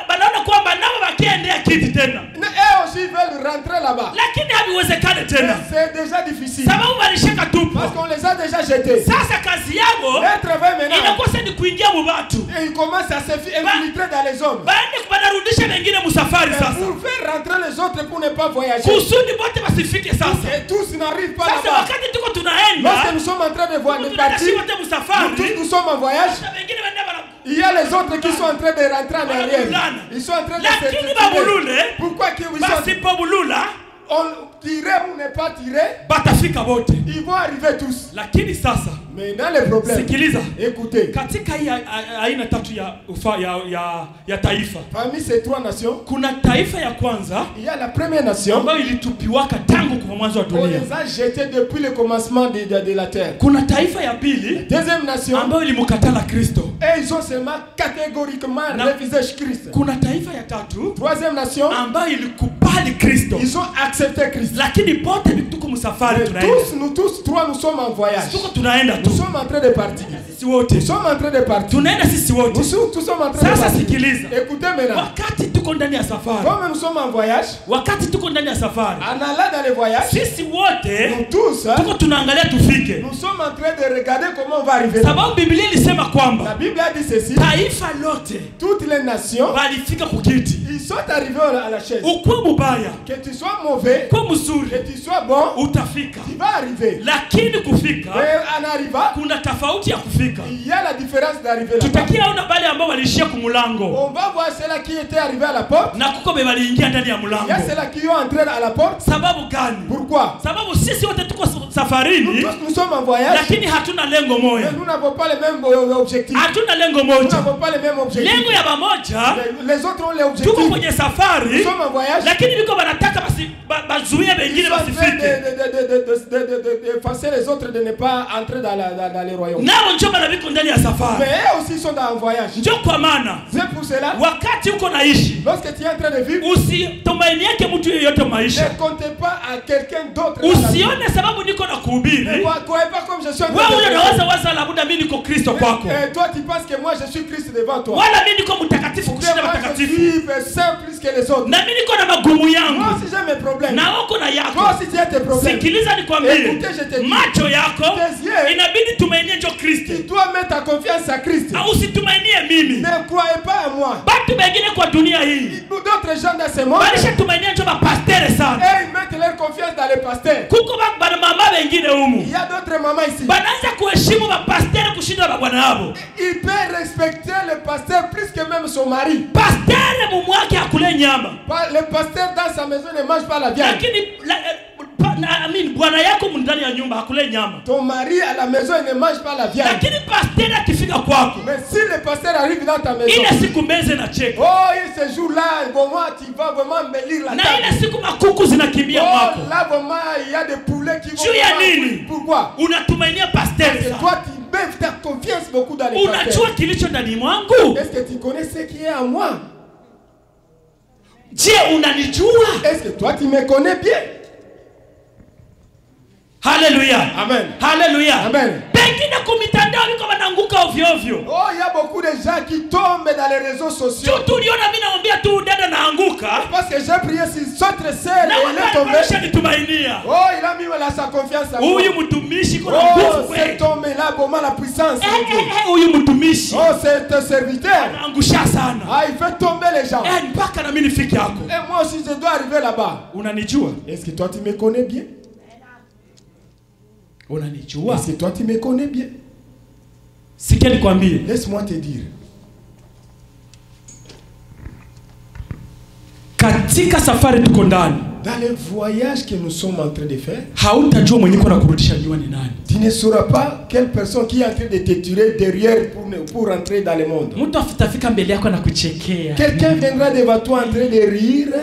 banaona kwamba nao bakiendea kiti tena, Eux aussi veulent rentrer là-bas. lakini haviwezekani Mais tena c'est déjà difficile. sababu walishaka tupa. Parce qu'on les a déjà jetés. Sasa kazi yao Leur travail maintenant, inakuwa sasa ni kuingia mubatu, et ils commencent à s'infiltrer dans les hommes. baende kubanarudisha wengine musafari. Mais Sasa pour faire rentrer les autres pour ne pas voyager. kusudi bote basifike. Sasa Et tous n'arrivent pas sasa là-bas. wakati tuko Lorsque tunaenda nous sommes en train de tunaenda partir, si wote nous musafari, tous nous sommes en voyage. na wengine wende bana. Il y a les autres qui sont en train de rentrer en arrière. Ils sont en train de se Lakini tirer. babulule Pourquoi qu'ils sont basipo bulula on tirer ou ne pas tirer, batafika bote. ils vont arriver tous. Lakini sasa Mais dans les problèmes, sikiliza, écoutez, katika hii aina tatu ya taifa, parmi ces trois nations, kuna taifa ya kwanza il y a la première nation, ambayo ilitupiwaka tangu kwa mwanzo wa on dunia. les a jetés depuis le commencement de la terre. Kuna taifa ya pili Deuxième nation, ambayo ilimkatala Kristo. et ils ont seulement catégoriquement refusé Christ. Kuna taifa ya tatu Troisième nation, ambayo ilikubali Kristo, ils ont accepté Christ. lakini bote tuko msafari, Mais tunaenda nous tous trois, nous sommes en voyage. tuko tunaenda tu Nous sommes en train de partir. sisi wote, Nous sommes en train de partir. tunaenda sisi wote. Nous sommes en train de Sasa partir. sikiliza, Écoutez maintenant. wakati tuko ndani ya safari, Comme nous sommes en voyage, wakati tuko ndani ya safari, en allant dans les voyages, sisi wote nous tous, hein, tuko tunaangalia tufike, nous sommes en train de regarder comment on va arriver. là. sababu Biblia ilisema La kwamba Bible a dit ceci. taifa lote Toutes les nations, walifika kukiti. ils sont arrivés à la chaise. Ukuwe mubaya, Que tu sois mauvais, kuwe mzuri, que tu sois bon, utafika. tu vas arriver. Lakini kufika, Mais en arrivant, kuna tofauti ya kufika. il y a la différence d'arriver là-bas. Tutakiaona bale ambao walishia kumulango On va voir ceux-là qui étaient arrivés à la porte. na kuko be waliingia ndani ya Il y mulango. a ceux-là qui ont entré à la porte. Sababu gani? Pourquoi? Sababu sisi wote tuko Nous safarini, tous, nous sommes en voyage, lakini hatuna lengo mais moja, nous n'avons pas les mêmes objectifs. hatuna lengo Nous moja. n'avons pas les mêmes objectifs. Lengo ya pamoja, Les autres ont les tuko objectifs. kwenye Nous safari, sommes en voyage. lakini biko banataka bazuie Ils wengine sont en train basifike. de forcer les autres de ne pas entrer dans les royaumes. Nao njo bana biko ndani ya safari. Mais eux aussi sont en voyage. Njo kwa maana C'est pour cela, wakati uko naishi, lorsque tu es en train de vivre, usitumaini yake mtu yeyote maisha. ne comptez pas à quelqu'un d'autre. dans la vie. Usione sababu niko na Ne kuhubiri croyez pas comme je suis en train wewe de ule prêcher. unaweza waza labuda mimi niko Kristo kwako, Et toi tu penses que moi je suis Christ devant toi. wala mimi niko mtakatifu kushinda Moi je watakatifu, suis saint plus que les autres. na mimi niko na magumu Moi yangu aussi j'ai mes problèmes. na wako na Toi yako. aussi tu as tes problèmes. Sikiliza nikwambie, Écoutez, je te dis. macho yako Tes yeux. inabidi tumainie njo Kristo, Tu dois mettre ta confiance à Christ. au usitumainie mimi. Ne croyez pas à moi. Batu bengine kwa dunia hii D'autres gens dans ce monde, balisha tumainia njo mapastere sana. et ils mettent leur confiance dans les pasteurs. Kuko bana mama bengine Il humu y a d'autres mamans ici. banaanza kuheshimu mapastere kushinda babwana wao. Il peut respecter le pasteur plus que même son mari. Pastere mumwake nyama. Le pasteur dans sa maison ne mange pas la viande. Bwana yako ndani ya nyumba hakule nyama. Ton mari à la maison il ne mange pas la viande. Lakini pasteur akifika kwako. Mais si le pasteur arrive dans ta maison. Ile siku meze na cheka. Oh, ce jour-là, vraiment tu vas vraiment embellir la table. Na ile siku makuku zinakimbia kwako. Oh, là vraiment il y a des poulets qui vont. Juu ya nini? Pourquoi? Unatumainia pasteur. Parce que toi tu mets ta confiance beaucoup dans les pasteurs. Unajua kilicho ndani mwangu? Est-ce que tu connais ce qui est en moi? Je, unanijua? Est-ce que toi tu me connais bien? Hallelujah. Amen. Hallelujah. Amen. Pengine kumitandao biko bananguka ovyo ovyo. Oh, il y a beaucoup de gens qui tombent dans les réseaux sociaux. Tu tuliona mimi naambia tu dada naanguka. Parce que j'ai prié sur votre sœur et elle est tombée. Oh, il a mis sa confiance en moi. Huyu mtumishi kuna nguvu. Oh, kweli. cet homme là vraiment la puissance. Huyu mtumishi. Oh, c'est un serviteur. Anaangusha sana. Ah, il fait tomber les gens. Mpaka na mimi nifike yako. Et moi aussi je dois arriver là-bas. Unanijua? Est-ce que toi tu me connais bien? Est-ce que toi tu me connais bien? Sikia nikwambie. Laisse-moi te dire. Katika safari tuko ndani. Dans le voyage que nous sommes en train de faire, hautajua mwenye kuna kurudisha nyuma ni nani. Tu ne sauras pas quelle personne qui est en train de te tirer derrière pour entrer dans le monde. Mtu afitafika mbele yako na kuchekea. Quelqu'un viendra devant toi en train de rire,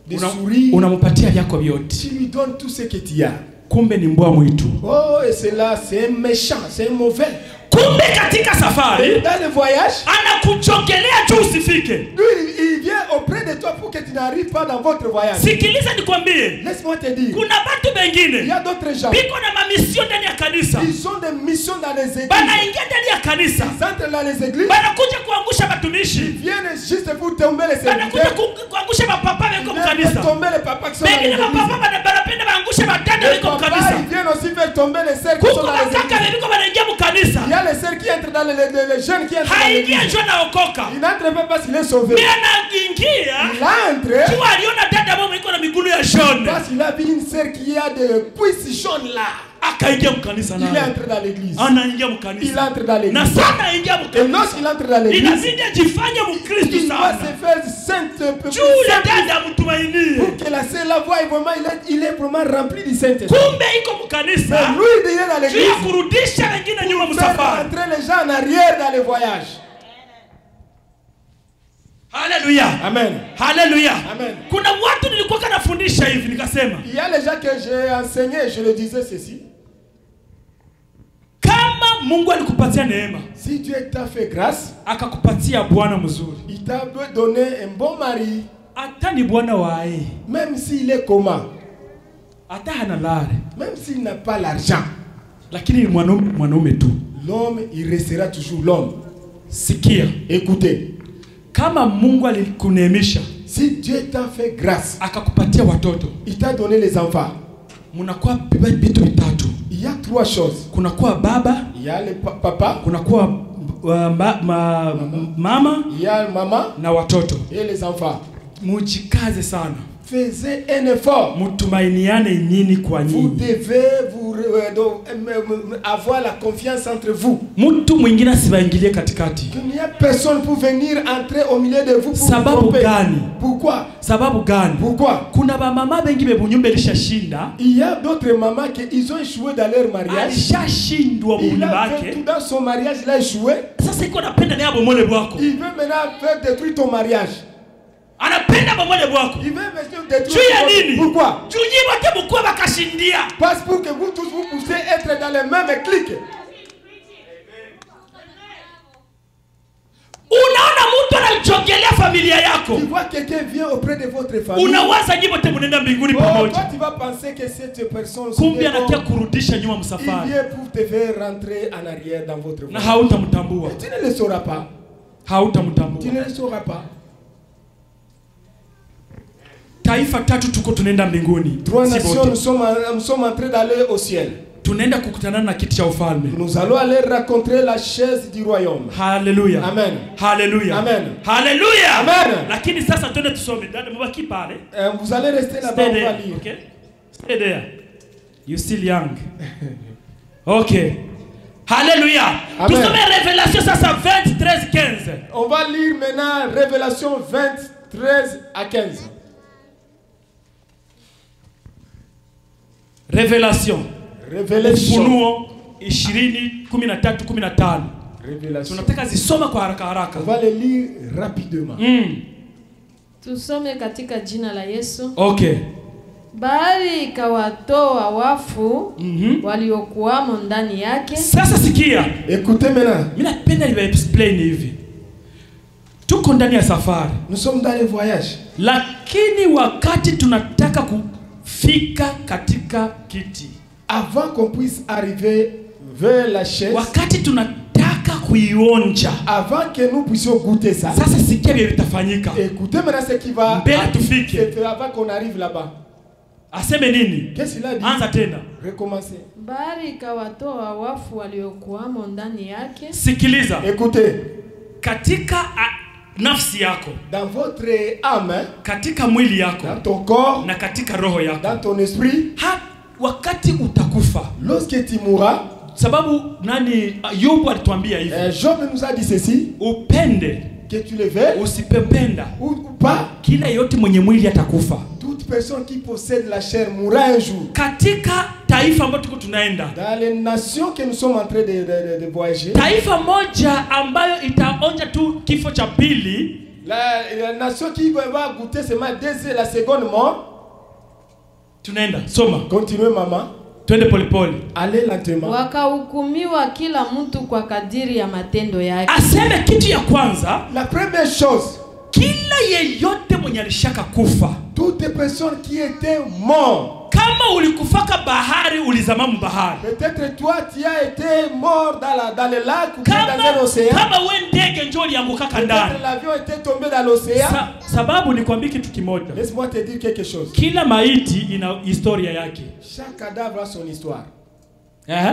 de sourire. Unampatia yako vyote. Tu lui donnes tout ce que tu as. Kumbe ni mbwa mwitu. Oh, et c'est là, c'est un méchant, c'est un mauvais. Kumbe katika safari, dans le voyage, anakuchokelea juu usifike. Lui, il vient auprès de toi pour que tu n'arrives pas dans votre voyage. Sikiliza nikwambie. Laisse-moi te dire. Kuna batu bengine. Il y a d'autres gens. Biko na mamisio ndani ya kanisa. Ils ont des missions dans les églises. Banaingia ndani ya kanisa. Ils entrent dans les églises. Banakuja kuangusha batumishi. Ils viennent juste pour tomber les serviteurs. Banakuja kuangusha mapapa wako kanisa. Tomber les papas qui sont dans les églises. Bengine mapapa banapenda baangusha badada wako kanisa. Ils viennent aussi faire tomber les sœurs qui sont dans les églises. Il y a les sœurs qui entrent dans les jeunes qui entrent dans les églises. Il n'entre pas parce qu'il est sauvé. Il entre parce qu'il a vu une sœur qui a des cuisses jaunes là. Il entre dans l'église. Il entre dans l'église. Et lorsqu'il entre dans l'église, il doit se faire sainte pour que la sœur la voie vraiment, il est vraiment rempli du Saint-Esprit. Mais lui, il est dans l'église pour faire entrer les gens en arrière dans les voyages. Hallelujah. Amen. Hallelujah. Amen. Kuna watu nilikuwa kanafundisha hivi nikasema. Il y a les gens que j'ai enseigné, je le disais ceci. Kama Mungu alikupatia neema, si Dieu t'a fait grâce, akakupatia bwana mzuri, il t'a donné un bon mari, hata ni bwana wae, même s'il est comment, hata hana lare, même s'il n'a pas l'argent, lakini ni mwanaume tu, l'homme il restera toujours l'homme. Sikia, écoutez. Kama Mungu alikuneemisha, si Dieu t'a fait grâce, akakupatia watoto, il t'a donné les enfants, munakuwa vitu vitatu. Il y a trois choses. Kunakuwa baba, il y a le papa, kunakuwa mama, il y a maman na watoto. Et les enfants. Mujikaze sana. Faisez un effort. Mutumainiane nyinyi kwa nyinyi. Vous devez avoir la confiance entre vous. Mtu mwingine asibaingilie katikati. Il n'y a personne pour venir entrer au milieu de vous pour sababu vous tromper. Gani? Pourquoi? Sababu gani? Pourquoi? Kuna ba mama bengi bebunyumba lishashinda. Il y a d'autres mamans qui ils ont échoué dans leur mariage. Alishashindwa munyumba yake. Tout dans son mariage il a échoué. Sasa iko napenda naye abomole bwako. Il veut maintenant faire détruire ton mariage. Anapenda bomole bwako. Il veut maintenant détruire. Pourquoi? Junyi wote mkuu bakashindia. Parce pour que vous tous vous puissiez être dans les mêmes clics. Unaona mtu anachogelea familia yako. Tu vois quelqu'un vient auprès de votre famille. Unawaza nyinyi wote mnaenda mbinguni pamoja. Toi tu vas penser que cette personne kumbe anakia kurudisha nyuma msafari. Il vient pour te faire rentrer en arrière dans votre voyage. Na hautamtambua. Tu ne le sauras pas. Hautamtambua. Tu ne le sauras pas. Taifa tatu tuko tunaenda mbinguni. Trois nations nous sommes en train d'aller au ciel. Tunaenda kukutana na kiti cha ufalme. Nous allons aller rencontrer la chaise du royaume. Hallelujah. Amen. Hallelujah. Amen. Hallelujah. Amen. Lakini sasa twende tusome. Dada mbaki pale. Vous allez rester là-bas, on va lire. Okay? Stay there. You still young. Okay. Hallelujah. Tusome Révélation sasa 20, 13, 15. On va lire maintenant Révélation 20, 13 à 15. Révélation. Révélation. Ufunuo 20:13-15. Révélation. Tunataka zisoma kwa haraka haraka. On va les lire rapidement. Tusome katika jina la Yesu. Okay. Bahari ikawatoa wafu waliokuwamo ndani yake. Sasa sikia. Écoutez maintenant. Mimi napenda niwe explain hivi. Tuko ndani ya safari. Nous sommes dans les voyages. Lakini wakati tunataka kufika katika kiti, avant qu'on puisse arriver vers la chaise, wakati tunataka kuionja, avant que nous puissions goûter ça, sasa sikia vile vitafanyika. Écoutez maintenant ce qui va avant qu'on arrive là-bas. Aseme nini? Qu'est-ce qu'il a dit? Anza tena. Recommencer. Bahari ikawatoa wafu waliokuwamo ndani yake. Sikiliza. Écoutez. Katika nafsi yako, dans votre âme, katika mwili yako, dans ton corps, na katika roho yako, dans ton esprit, wakati utakufa, lorsque tu mourras, sababu nani Yobu alituambia hivi, Job nous a dit ceci, upende que tu le veux, usipependa ou pas, kila yote mwenye mwili atakufa. Toute personne qui possède la chair mourra un jour. Katika taifa ambayo tuko tunaenda, dans les nations que nous sommes en train de voyager, taifa moja ambayo itaonja tu kifo cha pili, la nation qui va goûter seulement la seconde mort. Tunaenda soma. Continuez maman. Twende polepole. Allez lentement. Wakahukumiwa kila mtu kwa kadiri ya matendo yake. Aseme kitu ya kwanza, la première chose, kila yeyote mwenye alishaka kufa, toutes les personnes qui étaient mortes, kama ulikufaka bahari ulizama bahari, peut-être toi tu as été mort dans le lac ou dans l'océan, kama wewe ndege njoo ulianguka ndani, l'avion était tombé dans l'océan. Sababu nikwambie kitu kimoja, laisse-moi te dire quelque chose, kila maiti ina historia yake. Chaque cadavre a son histoire.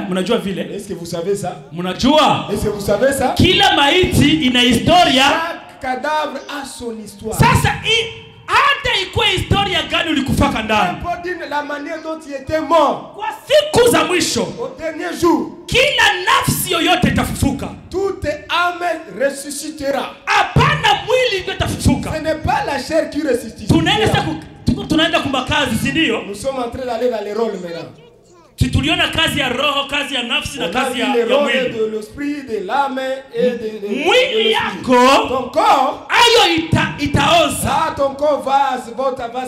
Mnajua vile? Est-ce que vous savez ça? Mnajua? Est-ce que vous savez ça? Kila maiti ina historia. Chaque cadavre a son histoire. Sasa hata ikuwe historia gani ulikufaka ndani, la manière dont tu étais mort, kwa siku za mwisho, au dernier jour, kila nafsi yoyote itafufuka. Toute âme ressuscitera. Hapana mwili ndio itafufuka. Ce n'est pas la chair qui ressuscite. Tunaenda kumakazi, si ndio? Nous sommes en train d'aller dans les rôles maintenant. Tuliona kazi ya roho, kazi ya nafsi na kazi ya mwili. De l'esprit, de l'âme et de mwili yako, ton corps, ayo itaoza. Ah, ton corps va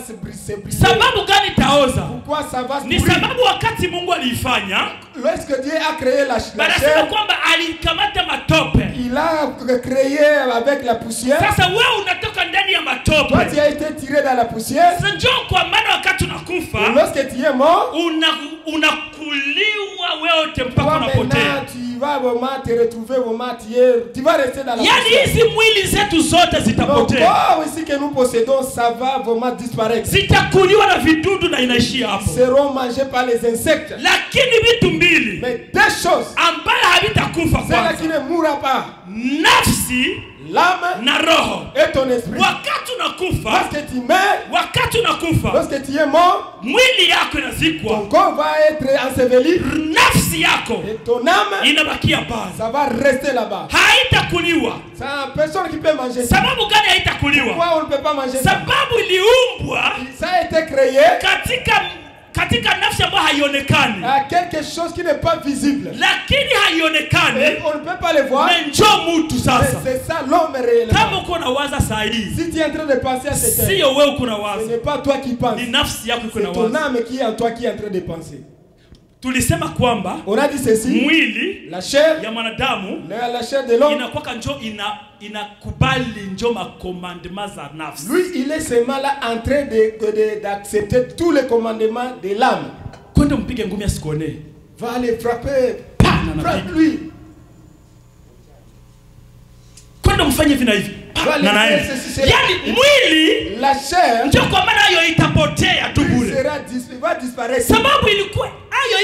se briser. Sababu gani itaoza? Pourquoi ça va se briser? Ni sababu wakati Mungu alifanya, lorsque Dieu a créé la chair, kwamba alikamata matope. Il a créé avec la poussière. Sasa wewe unatoka ndani ya matope. Toi tu as été tiré dans la poussière. Sasa njoo kwa maana wakati unakufa, lorsque tu es mort, unakuliwa wewe mpaka unapotea. Tu vas vraiment te retrouver tu vas rester dans la poussière. Yani hizi mwili zetu zote zitapotea. Le corps ici que nous possédons, ça va vraiment disparaître. Zitakuliwa na vidudu na inaishia hapo. Seront mangés par les insectes. Lakini vitu mbili, mais deux choses ambayo havitakufa kwanza, celle qui ne mourra pas, nafsi, l'âme na roho, et ton esprit. Wakati unakufa, lorsque tu meurs, wakati unakufa, lorsque tu es mort, mwili yako inazikwa, ton corps va être enseveli, nafsi yako et ton âme inabakia pale, ça va rester là-bas, haitakuliwa. Ça personne qui peut manger ça. Sababu gani haitakuliwa? Pourquoi on ne peut pas manger ça? Sababu iliumbwa, ça a été créé katika nafsi ambayo haionekani, quelque chose qui n'est pas visible, lakini haionekani, et on ne peut pas le voir. Mais njoo mtu sasa, c'est ça l'homme réellement. Kama uko na waza sahihi, si tu es en train de penser à cette sio wewe uko na waza, ce n'est pas toi qui penses, ni nafsi yako iko na waza, c'est ton âme qui est en toi qui est en train de penser. Tulisema kwamba on a dit ceci, mwili, la chair ya mwanadamu, la chair de l'homme, inakuwa njoo inakubali njoo makomandema za nafsi. Lui, il est seulement là en train d'accepter tous les commandements de l'âme. Kwenda mpige ngumi asikone. Va aller frapper. Frappe lui. Kwenda mfanye vina hivi. Yani mwili, la chair, ndio kwa maana hiyo itapotea tu bure. Va disparaître. Sababu ilikuwa hayo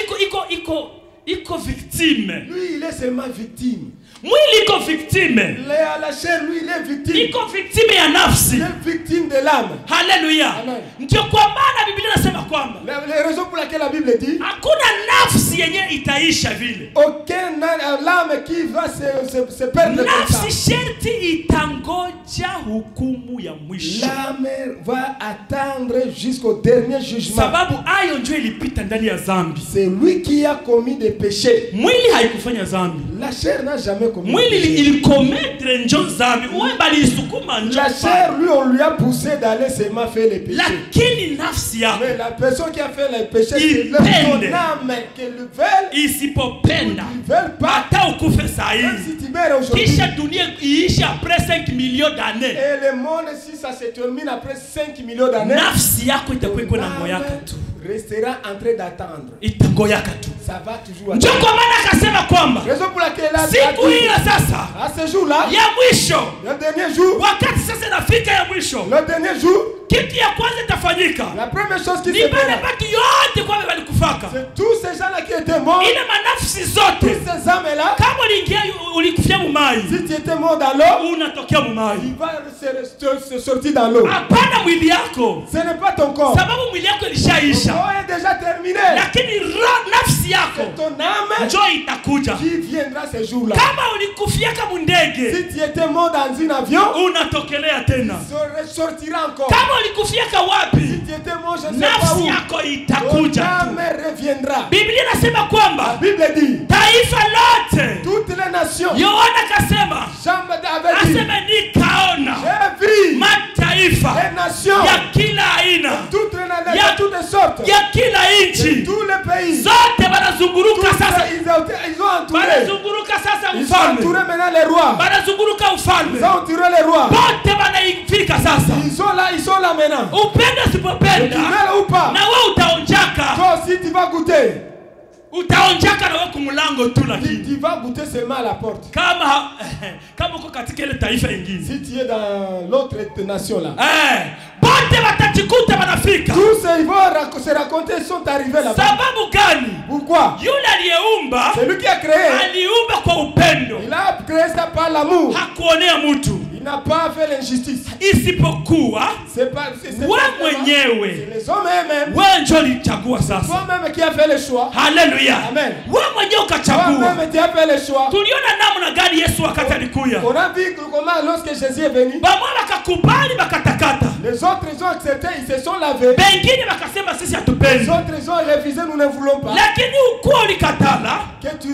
iko victime. Lui, il est seulement victime. Mwili iko victime. La chair, lui, il est victime. Iko victime ya nafsi. Il est victime de de l'âme. Haleluya. Ndio kwa maana Biblia inasema kwamba Les raisons pour laquelle la Bible dit hakuna nafsi yenye itaisha vile. Aucune l'âme qui va se perdre. Nafsi sherti itangoja hukumu ya mwisho. L'âme va attendre jusqu'au dernier jugement. Sababu ayo ndio ilipita ndani ya dhambi. C'est lui qui a commis des péchés. Mwili haikufanya dhambi. La chair n'a jamais commis. Mwili il commettre njo dhambi. Wewe bali isukuma njo. La chair, lui, on lui a poussé d'aller seulement faire les péchés. Lakini nafsi yako. Mais la personne qui a fait les péchés, c'est son âme qu'elle veut. Isipopenda. Ils veulent pas. Hata ukufe saa hii. Si tu meurs aujourd'hui. Kisha dunia iisha après 5 millions d'années. Et le monde, si ça se termine après 5 millions d'années, nafsi yako itakuwa iko na ngoyaka tu. Restera en train d'attendre. Itangoyaka tu. Ça va toujours attendre. Ndio kwa maana akasema kwamba raison pour laquelle la siku hiyo sasa à ce jour-là, ya mwisho, le dernier jour, wakati sasa inafika ya mwisho, le dernier jour, kitu ya kwanza itafanyika. La première chose qui se fera, batu yote kwa walikufaka. C'est tous ces gens-là qui étaient morts. Ile manafsi zote. Tous ces âmes-là. Kama uliingia ulikufia mumai. Si tu étais mort dans l'eau, unatokea mumai. Il va se sortir dans l'eau. Hapana mwili yako. Ce n'est pas ton corps. Sababu mwili yako ilishaisha. Ton corps est déjà terminé. Lakini nafsi yako. C'est ton âme. Njoo itakuja. Qui viendra ce jour-là. Kama ulikufia kama ndege. Si tu étais mort dans un avion, unatokelea tena. Sortira encore. Kama ulikufia wapi? Si tu étais mort, je ne sais nafsi pas où. yako itakuja. Ton âme reviendra. Biblia inasema kwamba la Bible dit taifa lote, toutes les nations. Yohana kasema, asema nikaona mataifa les nations ya kila aina, toutes les toutes sortes, ya kila nchi, tous les pays, zote wanazunguruka sasa. Ils ont entouré. Wanazunguruka sasa ufalme. Ils ont entouré maintenant les rois. Wanazunguruka ufalme. Ils ont entouré les rois. Bote wanaifika sasa. Ils sont là maintenant. Upende usipopenda. Ou pas. Na wewe utaonjaka. Toi aussi tu vas goûter. Utaonjaka na wewe kumulango tu lakini. Tu vas goûter seulement à la porte. Kama uko katika ile taifa lingine. Si tu es dans l'autre nation là. Bote watajikuta wanafika. Tous ils vont se raconter, ils sont arrivés là-bas. Sababu gani? Pourquoi? Yule aliyeumba, c'est lui qui a créé. Aliumba kwa upendo. Il a créé ça par l'amour. Hakuonea mtu. Il n'a pas fait l'injustice. Isipokuwa c'est pas wewe mwenyewe. C'est les hommes eux-mêmes. Wewe ndio ulichagua sasa. Toi-même qui a fait le choix. Haleluya. Amen. Wewe mwenyewe ukachagua. Toi-même tu as fait le choix. Tuliona namna gani Yesu wakati alikuja. On a vu comment lorsque Jésus est venu. Bamwa wakakubali bakatakata. Les autres ils ont accepté, ils se sont lavés. Bengine wakasema sisi hatupendi. Les autres ils ont refusé, nous ne voulons pas. Lakini ukua ulikatala. Que tu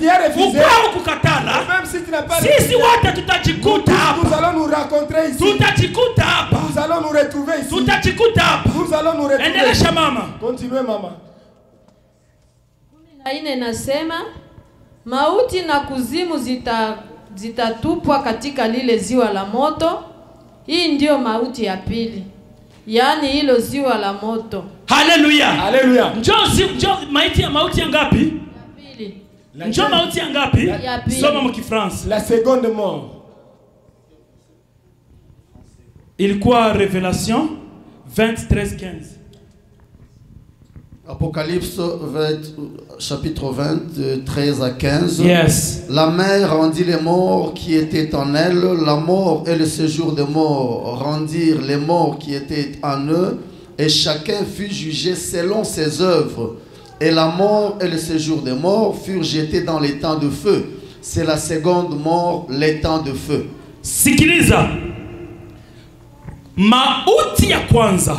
as refusé. Ukua ukukatala. Même si tu n'as pas sisi wote tutajikuta hapa. Nous allons nous rencontrer ici. Tutajikuta hapa. Nous allons nous retrouver ici. Tutajikuta hapa. Nous allons nous retrouver. Endelesha mama. Continuez mama. 14 nasema mauti na kuzimu zitatupwa katika lile ziwa la moto. Hii ndio mauti ya pili. Yaani hilo ziwa la moto. Haleluya. Haleluya. Njoo mauti ya ngapi? Ya pili. Njoo mauti ya ngapi? Ya pili. Soma mkifrance. La seconde mort. Ilikuwa Révélation 20:13-15. Apocalypse 20, chapitre 20, 13 à 15. Yes. La mer rendit les morts qui étaient en elle. La mort et le séjour des morts rendirent les morts qui étaient en eux. Et chacun fut jugé selon ses œuvres. Et la mort et le séjour des morts furent jetés dans les temps de feu. C'est la seconde mort, les temps de feu. Sikiliza. Mauti ya kwanza.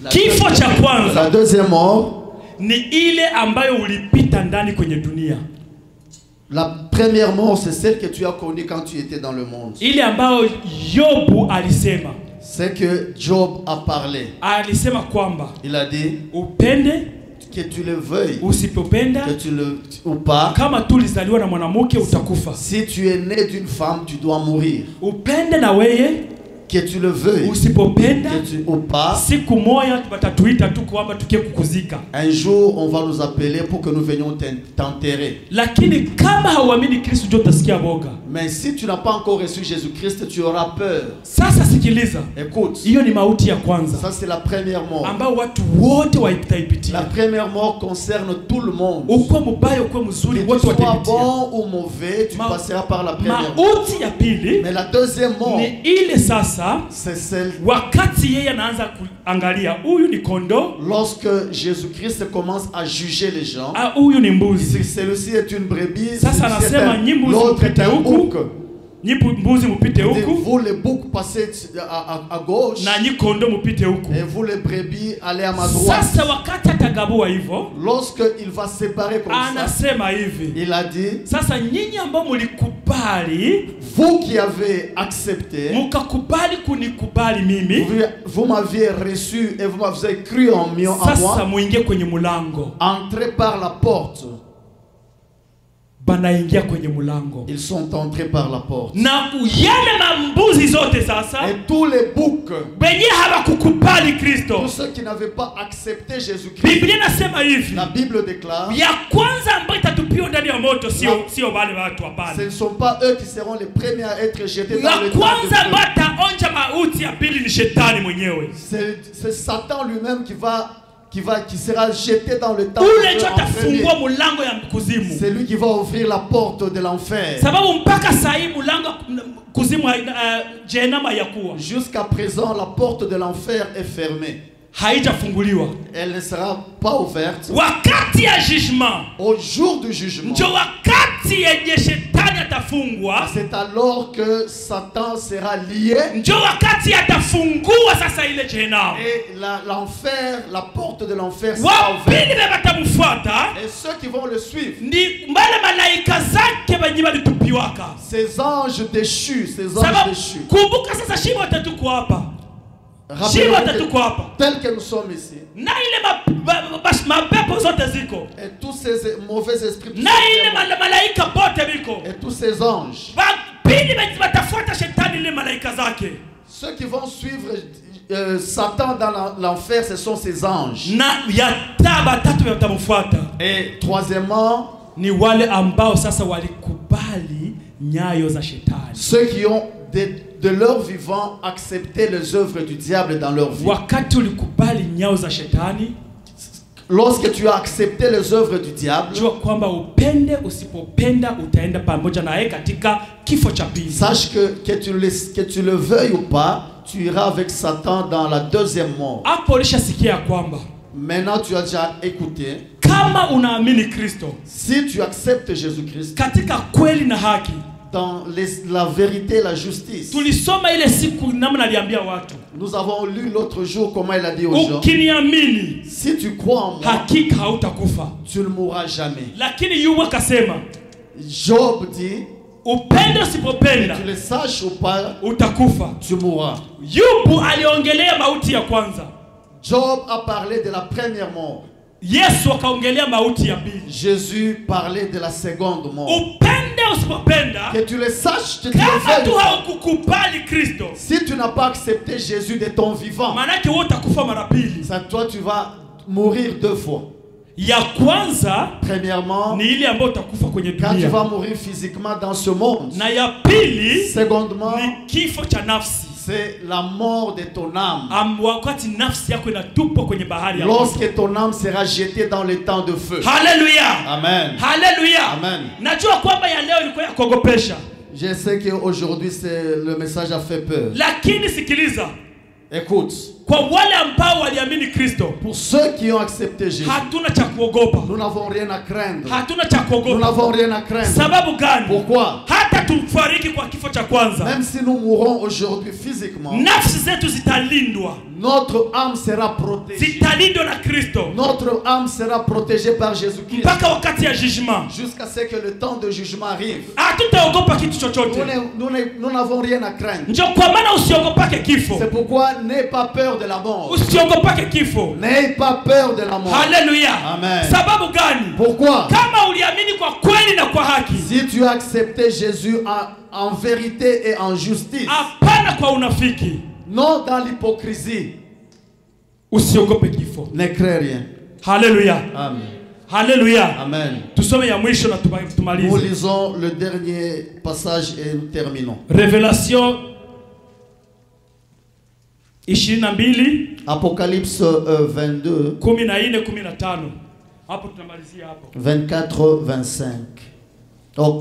Kifo cha kwanza. La deuxième mort ni ile ambayo ulipita ndani kwenye dunia. La première mort c'est celle que tu as connue quand tu étais dans le monde. Ile ambayo Yobu alisema. C'est que Job a parlé. Alisema kwamba il a dit upende que tu le veuilles usipopenda que tu le ou pas, kama tulizaliwa na mwanamke utakufa. Si tu es né d'une femme tu dois mourir. Upende na wewe que tu le veuilles usipopenda ou pas, siku moja watatuita tu kwamba tukie kukuzika. un jour on va nous appeler pour que nous venions t'enterrer. Lakini kama hauamini Kristo ndio utasikia boga. Mais si tu n'as pas encore reçu Jésus-Christ, tu auras peur. Sasa sikiliza. Écoute. Hiyo ni mauti ya kwanza. Ça c'est la première mort. Ambao watu wote wataipitia. La première mort concerne tout le monde. Uko mubaya uko mzuri wote wataipitia. Que tu sois bon ou mauvais, tu passeras par la première mort. Mauti ya pili. Mais la deuxième mort. Ni ile sasa. C'est celle. Wakati yeye anaanza kuangalia huyu ni kondo. Lorsque Jésus-Christ commence à juger les gens. Ah, huyu ni mbuzi. Celui-ci est une brebis. Sasa anasema l'autre est un bouc. Mbuzi mupite huku. Vous les boucs passez à gauche. Na nyi kondo mupite huku. Et vous les brebis allez à ma droite. Sasa wakati atagabua hivyo. Lorsque il va séparer comme ça. Anasema hivi. Il a dit. Sasa nyinyi ambao mlikubali. Vous qui avez accepté. Mukakubali kunikubali mimi. Vous m'aviez reçu et vous m'avez cru en moi. Sasa muingie kwenye mulango. Entrez par la porte. Banaingia kwenye mulango. Ils sont entrés par la porte. Na yale mambuzi zote sasa. Et tous les boucs. Benye hawakukubali Kristo. Tous ceux qui n'avaient pas accepté Jésus-Christ. Biblia inasema hivi. La Bible déclare. Ya kwanza ambayo itatupio ndani ya moto sio wale watu hapana. Ce ne sont pas eux qui seront les premiers à être jetés dans le feu. Ya kwanza ambayo ataonja mauti ya pili ni shetani mwenyewe. C'est Satan lui-même qui sera jeté dans le temps. C'est lui qui va ouvrir la porte de l'enfer. Jusqu'à présent, la porte de l'enfer est fermée. Elle ne sera pas ouverte. Au jour du jugement, c'est alors que Satan sera lié. Et l'enfer, la porte de l'enfer sera ouverte. Et ceux qui vont le suivre, ces anges déchus, tel que nous sommes ici, et tous ces mauvais esprits, et tous ces anges, ceux qui vont suivre Satan dans l'enfer, ce sont ces anges. Et troisièmement, ceux qui ont de leur vivant accepté les œuvres du diable dans leur vie. Lorsque tu as accepté les œuvres du diable, sache que tu le veuilles ou pas, tu iras avec Satan dans la deuxième mort. Maintenant tu as déjà écouté. Si tu acceptes Jésus-Christ dans la vérité et la justice. Nous avons lu l'autre jour comment il a dit aux gens. Si tu crois en moi, tu ne mourras jamais. Job dit, que tu le saches ou pas, tu mourras. Job a parlé de la première mort. Jésus parlait de la seconde mort. Que tu le saches, que tu le veuilles. Si tu n'as pas accepté Jésus de ton vivant, ça, toi tu vas mourir deux fois. Premièrement, quand tu vas mourir physiquement dans ce monde. Secondement, c'est la mort de ton âme. Lorsque ton âme sera jetée dans le temps de feu. Alléluia. Amen. Alléluia. Amen. Je sais qu'aujourd'hui le message a fait peur. Écoute. Pour ceux qui ont accepté Jésus, nous n'avons rien à craindre. Nous n'avons rien à craindre. Pourquoi? Même si nous mourrons aujourd'hui physiquement, notre âme sera protégée. Notre âme sera protégée par Jésus-Christ jusqu'à ce que le temps de jugement arrive. Nous n'avons rien à craindre. C'est pourquoi n'aie pas peur de la mort. Usiogopake kifo. N'aie pas peur de la mort. Hallelujah. Amen. Sababu gani? Pourquoi? Kama uliamini kwa kweli na kwa haki. Si tu as accepté Jésus en vérité et en justice. Hapana kwa unafiki. Non dans l'hypocrisie. Usiogope kifo. Ne crains rien. Hallelujah. Amen. Hallelujah. Amen. Tusome ya mwisho na tumalize. Nous lisons le dernier passage et nous terminons. Révélation 22 Apocalypse 22 14-15. Hapo tunamalizia hapo. 24-25. Oh,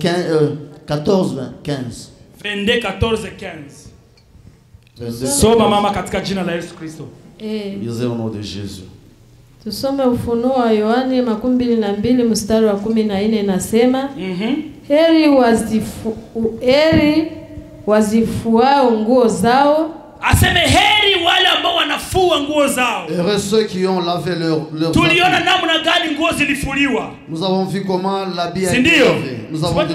14-15. 22 14-15. Soma mama katika jina la Yesu Kristo. Lisez au nom de Jésus. Tusome Ufunuo wa Yohane 22 mstari wa 14 inasema, heri wazifuao nguo zao. Aseme heri wale ambao wanafua nguo zao. Heureux ceux qui ont lavé leur Tuliona namna gani nguo zilifuliwa. Nous avons vu comment l'habit a été Sindio? lavé. Nous avons vu,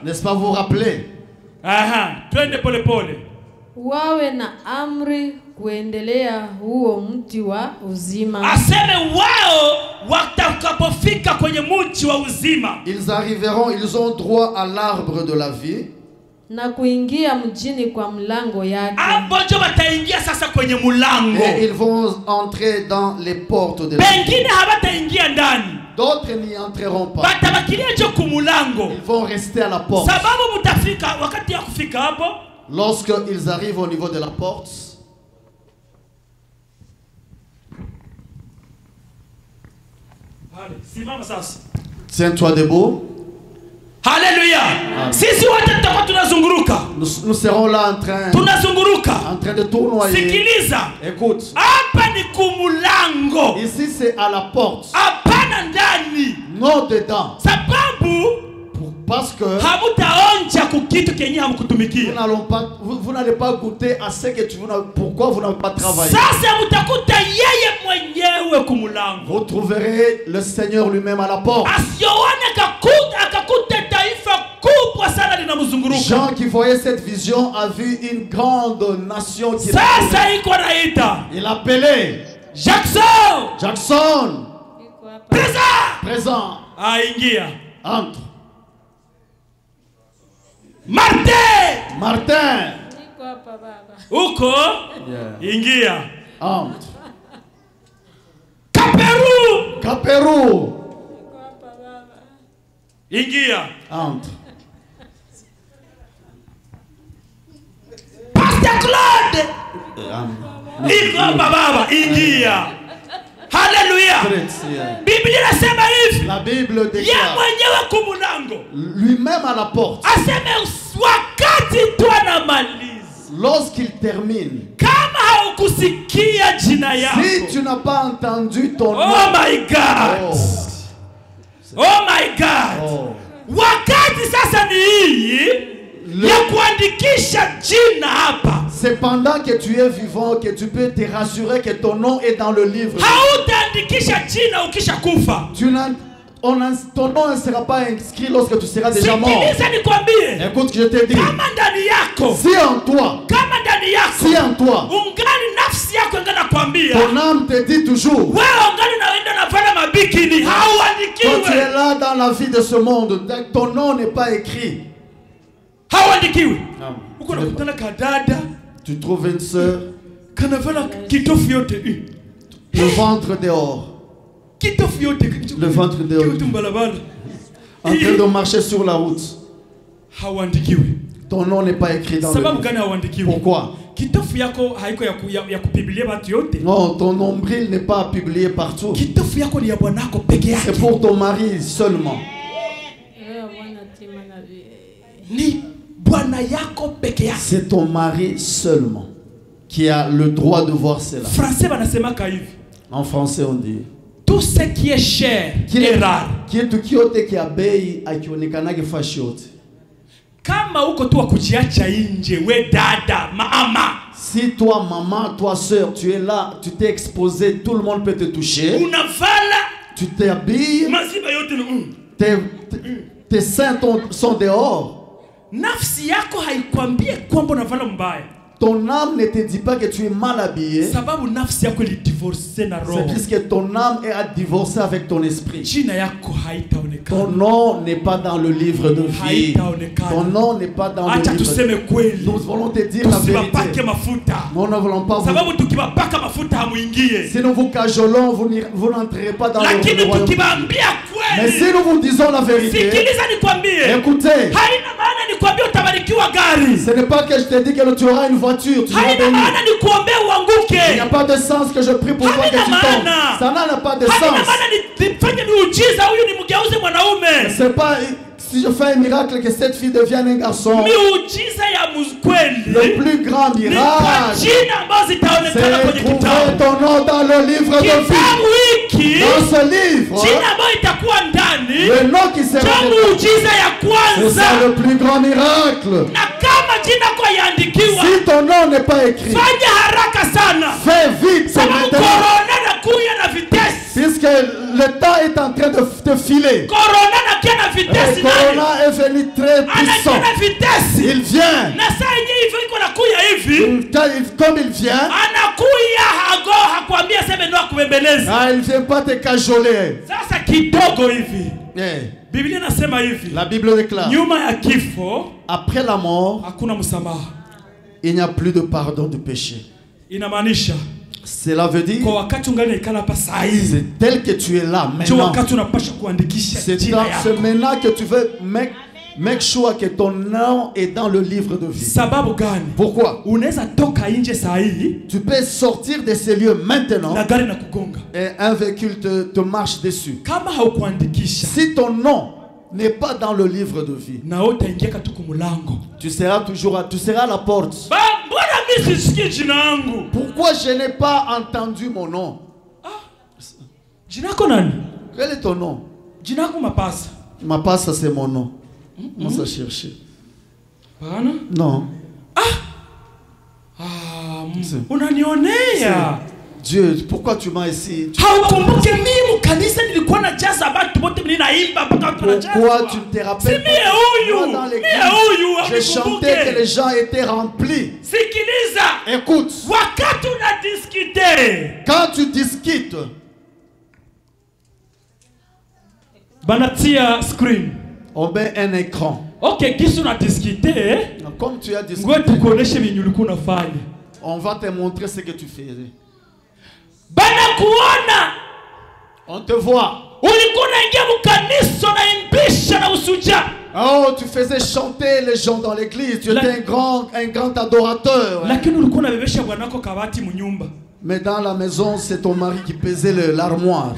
n'est-ce pas vous rappeler? Aha, twende pole pole. Wawe na amri kuendelea huo mti wa uzima. Aseme wao watakapofika kwenye mti wa uzima. Ils arriveront, ils ont droit à l'arbre de la vie. Na kuingia mjini kwa mlango yake. Hapo ndio wataingia sasa kwenye mlango. Et ils vont entrer dans les portes de la vie. Pengine hawataingia ndani. D'autres n'y entreront pas. Batabakilia nje kumulango. Ils vont rester à la porte. Sababu mtafika wakati ya kufika hapo. Lorsque ils arrivent au niveau de la porte, tiens-toi debout. Alléluia. Sisi wote tutakuwa tunazunguruka. Nous serons là en train de tournoyer. Sikiliza. Écoute. Hapa ni kumulango. Ici c'est à la porte. Hapana ndani. Non dedans. Sababu parce que hamutaonja kukitu kenye hamkutumikia. Vous n'allez pas goûter à ce que pourquoi vous n'avez pas travaillé. Sasa mutakuta yeye mwenyewe kumulango. Vous trouverez le Seigneur lui-même à la porte. Asione akakuta taifa kubwa sana linamzunguruka. Jean qui voyait cette vision a vu une grande nation qui sasa iko naita. Il appelait Jackson. Présent. Aingia. Entre. Martin. Uko? Ingia. Entre. Kaperu. Ingia. Entre. Pastor Claude. Iko baba. Ingia. Hallelujah. Biblia inasema hivi. La Bible déclare. Yeye mwenyewe kumulango. Lui-même à la porte. Aseme wakati tu anamaliza. Lorsqu'il termine. Kama haukusikia jina yako. Si tu n'as pas entendu ton nom. Oh my God. Oh my God. Wakati sasa ni hii ya kuandikisha jina hapa. C'est pendant que tu es vivant que tu peux te rassurer que ton nom est dans le livre. Hautaandikisha jina ukisha kufa. Ton nom ne sera pas inscrit lorsque tu seras déjà mort. Écoute ce que je te dis. Si en toi, ton âme te dit toujours, quand tu es là dans la vie de ce monde, ton nom n'est pas écrit. Tu trouves une sœur, le ventre dehors. Le ventre dehors. En train de marcher sur la route. Ton nom n'est pas écrit dans le livre. Pourquoi? Non, ton nombril n'est pas publié partout. C'est pour ton mari seulement. C'est ton mari seulement qui a le droit de voir cela. En français on dit tout ce qui est cher est rare. Kama uko tu kujiacha nje we dada mama. Si toi maman, toi sœur, tu es là, tu t'es exposé, tout le monde peut te toucher. Unavala. Tu t'habilles. Tes seins sont dehors. Nafsi yako haikwambie kwamba unavala mbaya. ton âme ne te dit pas que tu es mal habillé. Sababu nafsi yako ilidivorce na roho. C'est puisque ton âme est divorcée avec ton esprit. Jina yako haitaonekana. Ton nom n'est pas dans le livre de vie. Ton nom n'est pas dans le livre de vie. Nous voulons te dire la vérité. Nous ne voulons pas vous... Si nous vous cajolons, vous n'entrerez pas dans le royaume. Mais si nous vous disons la vérité, écoutez, ce n'est pas que je te dis que tu auras une voiture, tu seras béni. Il n'y a pas de sens que je prie pour toi que tu tombes. Ça n'a pas de sens. C'est pas si je fais un miracle que cette fille devienne un garçon. Le plus grand miracle, c'est trouver ton nom dans le livre de vie. Dans ce livre, le nom qui sera c'est ça le plus grand miracle. Si ton nom n'est pas écrit, fais vite maintenant. Puisque le temps est en train de te filer. Le corona est venu très puissant. Il vient. Comme il vient, il ne vient pas te cajoler. La Bible déclare, après la mort, il n'y a plus de pardon du péché. Cela veut dire, c'est tel que tu es là maintenant. C'est maintenant que tu veux make sure que ton nom est dans le livre de vie. Pourquoi? Tu peux sortir de ces lieux maintenant et un véhicule te marche dessus. Si ton nom n'est pas dans le livre de vie, tu seras à la porte. Pourquoi je n'ai pas entendu mon nom? Quel est ton nom? Mapasa, c'est mon nom. On s'est cherché. Non. Dieu, pourquoi tu m'as ici? Pourquoi tu ne te rappelles pas? Dans l'église, j'ai chanté que les gens étaient remplis. Écoute, quand tu discutes, banatia screen, on met un écran. Ok, qui sont à discuter? Comme tu as discuté, on va te montrer ce que tu fais. On te voit. Oh, tu faisais chanter les gens dans l'église. Tu étais un grand adorateur. Mais dans la maison, c'est ton mari qui pesait l'armoire.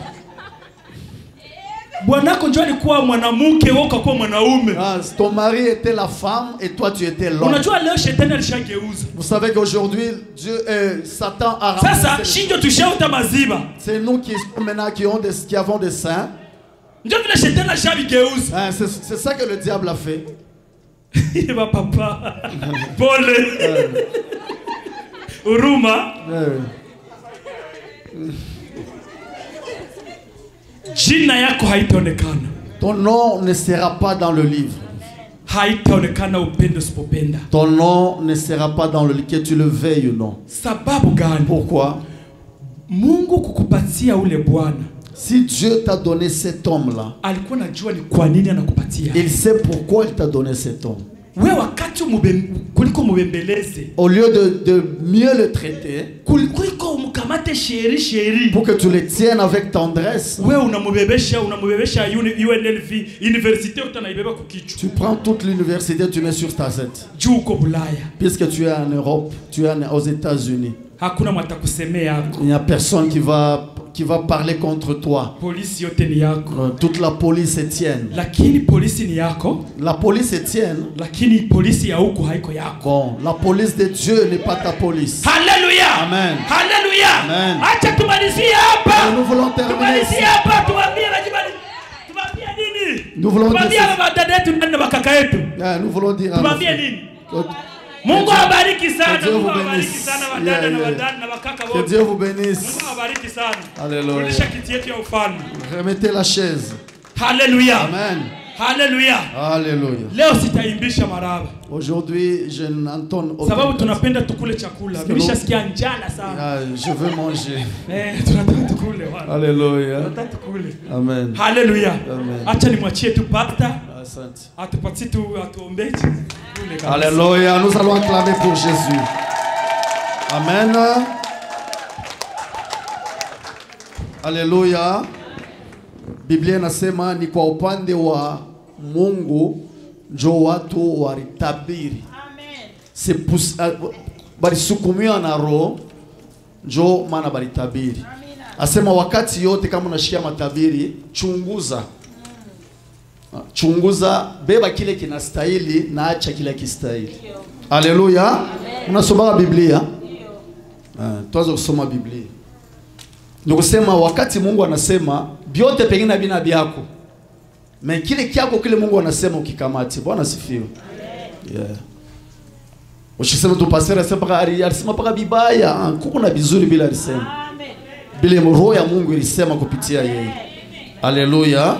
Ton mari était la femme et toi tu étais l'homme. Vous savez qu'aujourd'hui Satan a remplacé. C'est nous qui avons des seins. C'est ça que le diable a fait. Papa Paul Uruma. Ton nom ne sera pas dans le livre. Ton nom ne sera pas dans le livre, que tu le veilles ou non. Pourquoi? Si Dieu t'a donné cet homme-là, il sait pourquoi il t'a donné cet homme. Au lieu de mieux le traiter, pour que tu le tiennes avec tendresse, tu prends toute l'université, tu mets sur ta tête. Puisque tu es en Europe, tu es aux États-Unis, il n'y a personne qui va parler contre toi. Toute la police est tienne. La police est tienne. Bon, la police de Dieu n'est pas ta police. Alléluia. Amen. Alléluia. Amen. Nous voulons terminer ici. Nous voulons dire à Mungu abariki sana. Que Dieu vous bénisse. Alléluia. Remettez la chaise. Alléluia. Amen. Haleluya. Alléluia. Leo sitaimbisha maraba. Aujourd'hui, je n'entends aucun. Sababu tunapenda tukule chakula. Nimeshasikia njala sana. Je veux manger. Tunataka tukule wana. Alléluia. Tunataka tukule. Amen. Haleluya. Amen. Acha nimwachie tu pastor. Asante. Atupatie tu atuombee. Alléluia. Nous allons acclamer pour Jésus. Amen. Alléluia. Biblia inasema ni kwa upande wa Mungu njo watu walitabiri. Amen. Balisukumiwa na roho njo maana balitabiri. Asema wakati yote kama unashikia matabiri, chunguza. Chunguza, beba kile kinastahili na acha kile kistahili. Haleluya. Unasoma Biblia? Tuanze kusoma Biblia. Ndio kusema wakati Mungu anasema vyote pengine havina vyako. Na kile kyako kile Mungu anasema ukikamati. Bwana sifiwe. Yeah. Usiseme tu pastor alisema paka bibaya, kuko na vizuri bila alisema. Amen. Bila roho ya Mungu ilisema kupitia yeye. Haleluya.